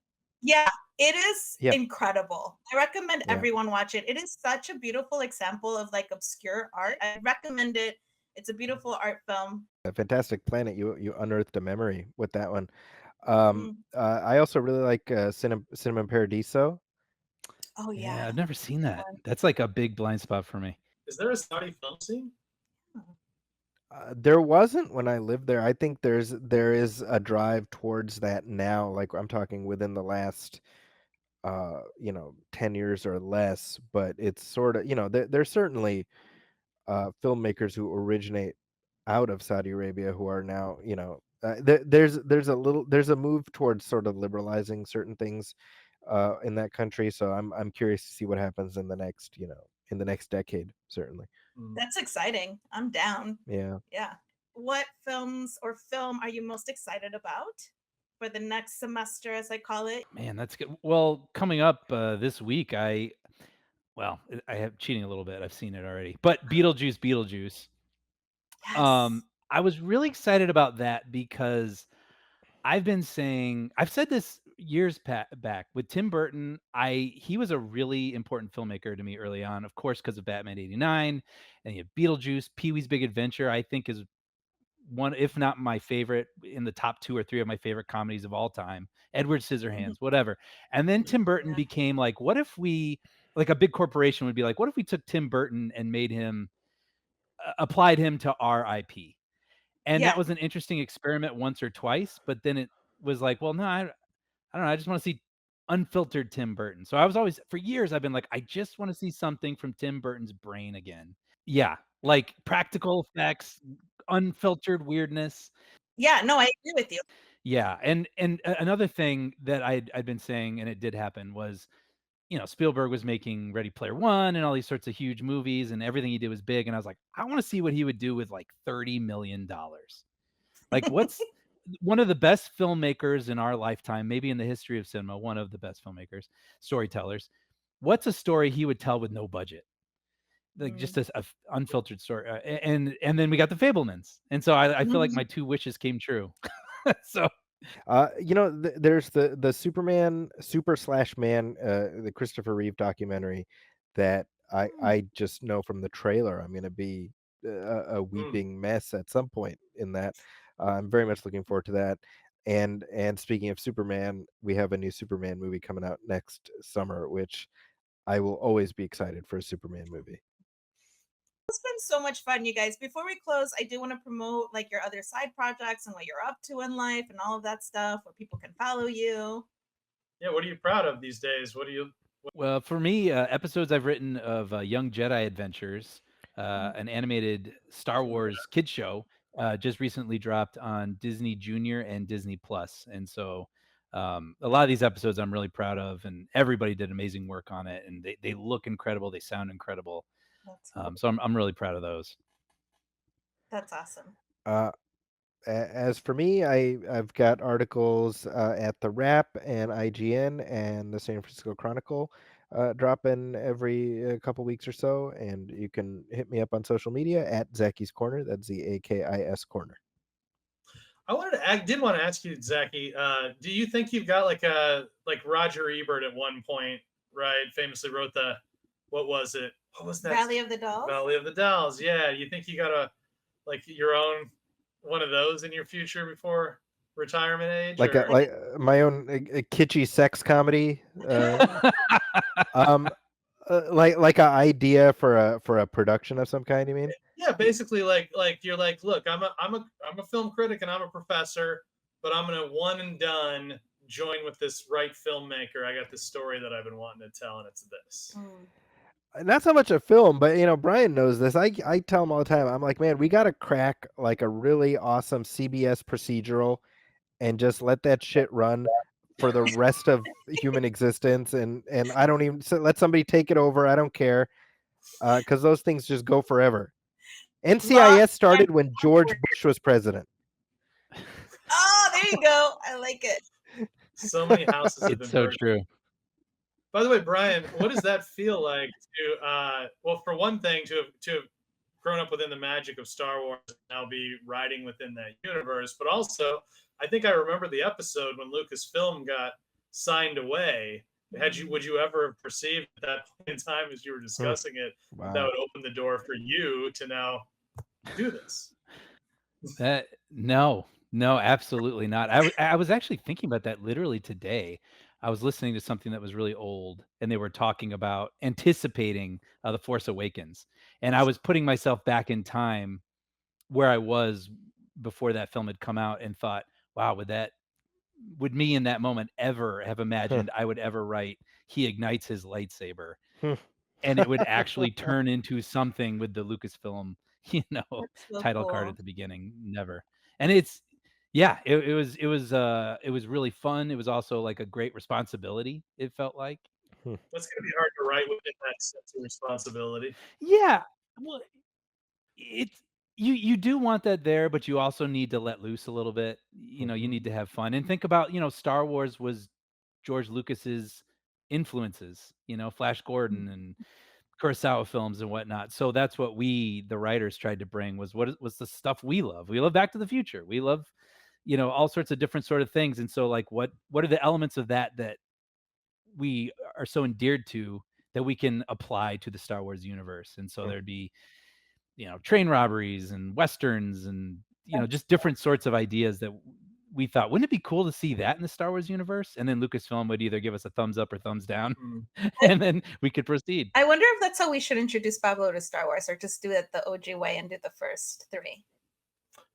A: Yeah, it is
F: Yeah.
A: incredible. I recommend
F: Yeah.
A: everyone watch it. It is such a beautiful example of like obscure art. I recommend it. It's a beautiful art film.
F: A Fantastic Planet. You unearthed a memory with that one.
A: Mhm.
F: I also really like Cinema Paradiso.
A: Oh
G: Yeah,
A: yeah.
G: I've never seen that. That's like a big blind spot for me.
E: Is there a Saudi film scene?
F: There wasn't when I lived there. I think there is a drive towards that now. Like I'm talking within the last 10 years or less, but it's sort of, there's certainly filmmakers who originate out of Saudi Arabia who are now, there's a move towards sort of liberalizing certain things in that country. So I'm curious to see what happens in the next, in the next decade, certainly.
A: That's exciting. I'm down.
F: Yeah.
A: Yeah. What films or film are you most excited about for the next semester, as I call it?
G: Man, that's good. Well, coming up this week, I have cheating a little bit. I've seen it already. But Beetlejuice.
A: Yes.
G: I was really excited about that because I've said this years back with Tim Burton. He was a really important filmmaker to me early on, of course, because of Batman '89, and you have Beetlejuice, Pee-wee's Big Adventure. I think is one, if not my favorite, in the top 2 or 3 of my favorite comedies of all time. Edward Scissorhands, whatever. And then Tim Burton became like, what if we, like a big corporation would be like, what if we took Tim Burton and made him applied him to RIP. And
A: Yeah.
G: that was an interesting experiment once or twice, but then it was like, well, no, I don't know. I just want to see unfiltered Tim Burton. So I was always, for years, I've been like, I just want to see something from Tim Burton's brain again. Yeah, like practical effects, unfiltered weirdness.
A: Yeah, no, I agree with you.
G: Yeah, and another thing that I'd been saying, and it did happen, was, Spielberg was making Ready Player One and all these sorts of huge movies, and everything he did was big. And I was like, I want to see what he would do with like $30 million. Like, what's one of the best filmmakers in our lifetime, maybe in the history of cinema, one of the best filmmakers, storytellers. What's a story he would tell with no budget? Like just a unfiltered story, and then we got the Fablemans, and so I feel like my two wishes came true. So
F: there's the Superman Super/Man, the Christopher Reeve documentary that I just know from the trailer I'm gonna be a weeping mess at some point in that. I'm very much looking forward to that. And speaking of Superman, we have a new Superman movie coming out next summer, which I will always be excited for a Superman movie.
A: It's been so much fun, you guys. Before we close, I do want to promote like your other side projects and what you're up to in life and all of that stuff, where people can follow you.
E: Yeah, what are you proud of these days?
G: Well, for me, episodes I've written of Young Jedi Adventures, an animated Star Wars kids show, just recently dropped on Disney Junior and Disney Plus, and so a lot of these episodes I'm really proud of, and everybody did amazing work on it, and they look incredible, they sound incredible. So I'm really proud of those.
A: That's awesome.
F: As for me, I've got articles at the Wrap and IGN and the San Francisco Chronicle dropping every couple weeks or so, and you can hit me up on social media at Zaki's Corner. That's ZAKIS Corner.
E: I did want to ask you, Zaki, do you think you've got like Roger Ebert at one point, right? Famously wrote what was that?
A: Valley of the Dolls?
E: Valley of the Dolls. Yeah. You think you got your own one of those in your future before retirement age?
F: Like my own kitschy sex comedy. Like an idea for a production of some kind, you mean?
E: Yeah, basically like you're like, look, I'm a film critic and I'm a professor, but I'm gonna one and done join with this right filmmaker. I got this story that I've been wanting to tell, and it's this.
F: Not so much a film, but Brian knows this. I tell him all the time. I'm like, man, we got to crack like a really awesome CBS procedural and just let that shit run for the rest of human existence. And I don't even let somebody take it over. I don't care, because those things just go forever. NCIS started when George Bush was president.
A: Oh, there you go. I like it.
E: So many houses have been
G: It's so
E: burned.
G: true.
E: By the way, Brian, what does that feel like to well, for one thing, to have grown up within the magic of Star Wars and now be riding within that universe, but also I think I remember the episode when Lucasfilm got signed away. Would you ever have perceived at that point in time as you were discussing it that would open the door for you to now do this?
G: No, absolutely not. I was actually thinking about that literally today. I was listening to something that was really old, and they were talking about anticipating The Force Awakens, and I was putting myself back in time where I was before that film had come out, and thought, wow, would me in that moment ever have imagined I would ever write he ignites his lightsaber and it would actually turn into something with the Lucasfilm
A: so
G: title
A: cool.
G: card at the beginning? Never. And it was really fun. It was also like a great responsibility, it felt like.
E: That's gonna be hard to write within that sense of responsibility.
G: Yeah, well, it's you do want that there, but you also need to let loose a little bit. You need to have fun and think about, Star Wars was George Lucas's influences, Flash Gordon and Kurosawa films and whatnot. So that's what we, the writers, tried to bring was the stuff we love. We love Back to the Future. We love, all sorts of different sort of things. And so like, what are the elements of that we are so endeared to that we can apply to the Star Wars universe? And so there'd be, train robberies and Westerns and, just different sorts of ideas that we thought, wouldn't it be cool to see that in the Star Wars universe? And then Lucasfilm would either give us a thumbs up or thumbs down, and then we could proceed.
A: I wonder if that's how we should introduce Pablo to Star Wars, or just do it the OG way and do the first 3.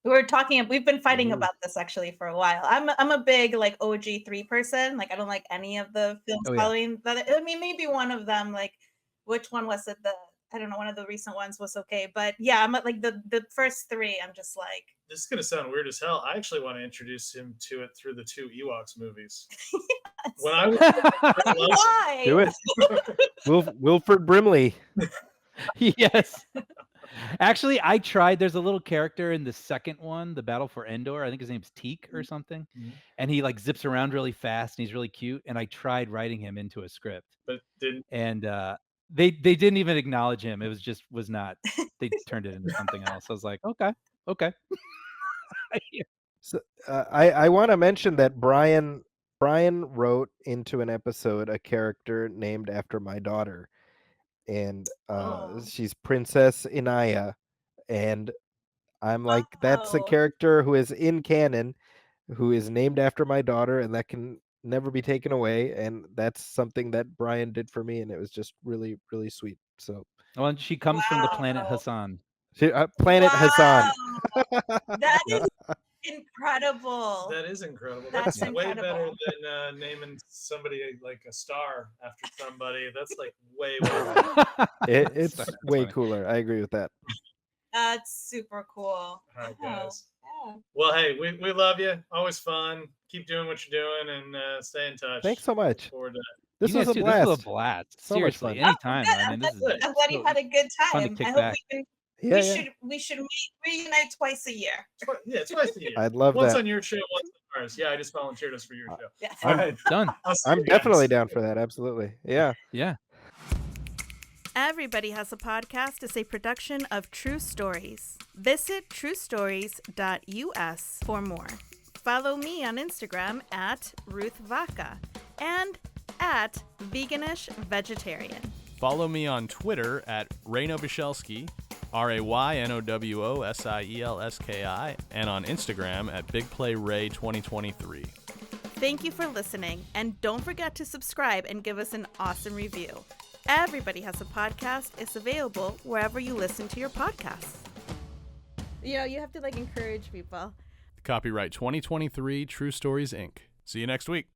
A: We've been fighting about this actually for a while. I'm a big like OG 3 person. Like I don't like any of the films following that. I mean, maybe one of them, like which one was it? I don't know, one of the recent ones was okay. But yeah, I'm like the first 3, I'm just like,
E: this is gonna sound weird as hell. I actually want to introduce him to it through the 2 Ewoks movies.
A: yes.
E: When I was
A: Why?
F: Do it. Wilford Brimley.
G: Yes. Actually, I tried. There's a little character in the second one, the Battle for Endor. I think his name's Teak or something. And he like zips around really fast and he's really cute. And I tried writing him into a script.
E: but didn't.
G: And they didn't even acknowledge him. It was not. They turned it into something else. I was like, okay.
F: So I want to mention that Brian wrote into an episode a character named after my daughter, and she's Princess Inaya, and I'm like, that's a character who is in canon, who is named after my daughter, and that can never be taken away, and that's something that Brian did for me, and it was just really, really sweet. So
G: Well, and she comes from the planet Hassan.
F: Planet Hassan.
A: That is incredible.
E: That is incredible.
A: That's
E: That's way
A: incredible.
E: better than naming somebody like a star after somebody. That's like way better.
F: It's
G: That's
F: way
G: funny.
F: cooler. I agree with that.
A: That's super cool.
E: All right, guys.
A: Yeah.
E: Well, hey, we love you. Always fun. Keep doing what you're doing and stay in touch.
F: Thanks so much.
E: Look forward to it.
F: This
G: You
F: was
G: guys
F: a
G: too.
F: blast.
G: This was a blast.
F: So much
G: Seriously,
F: fun.
G: anytime.
A: Good.
G: I mean, this is
A: I'm glad you had a good
G: fun to
A: time.
G: kick
A: I hope
G: back.
A: we should reunite twice a year.
E: Yeah, twice a year.
F: I'd love
E: Once
F: that.
E: on your show, once on ours. Yeah, I just volunteered us for your show.
A: Yes.
E: All right.
G: Done.
E: I'll see
F: I'm
E: you guys.
F: definitely down for that. Absolutely. Yeah.
G: Yeah.
A: Everybody Has a Podcast is a production of True Stories. Visit truestories.us for more. Follow me on Instagram at Ruth Vaca and at Veganish Vegetarian.
B: Follow me on Twitter at Rayno Bishelski, RaynoWosielski, and on Instagram at BigPlayRay2023.
A: Thank you for listening, and don't forget to subscribe and give us an awesome review. Everybody Has a Podcast is available wherever you listen to your podcasts. You know, you have to encourage people.
B: Copyright 2023 True Stories, Inc. See you next week.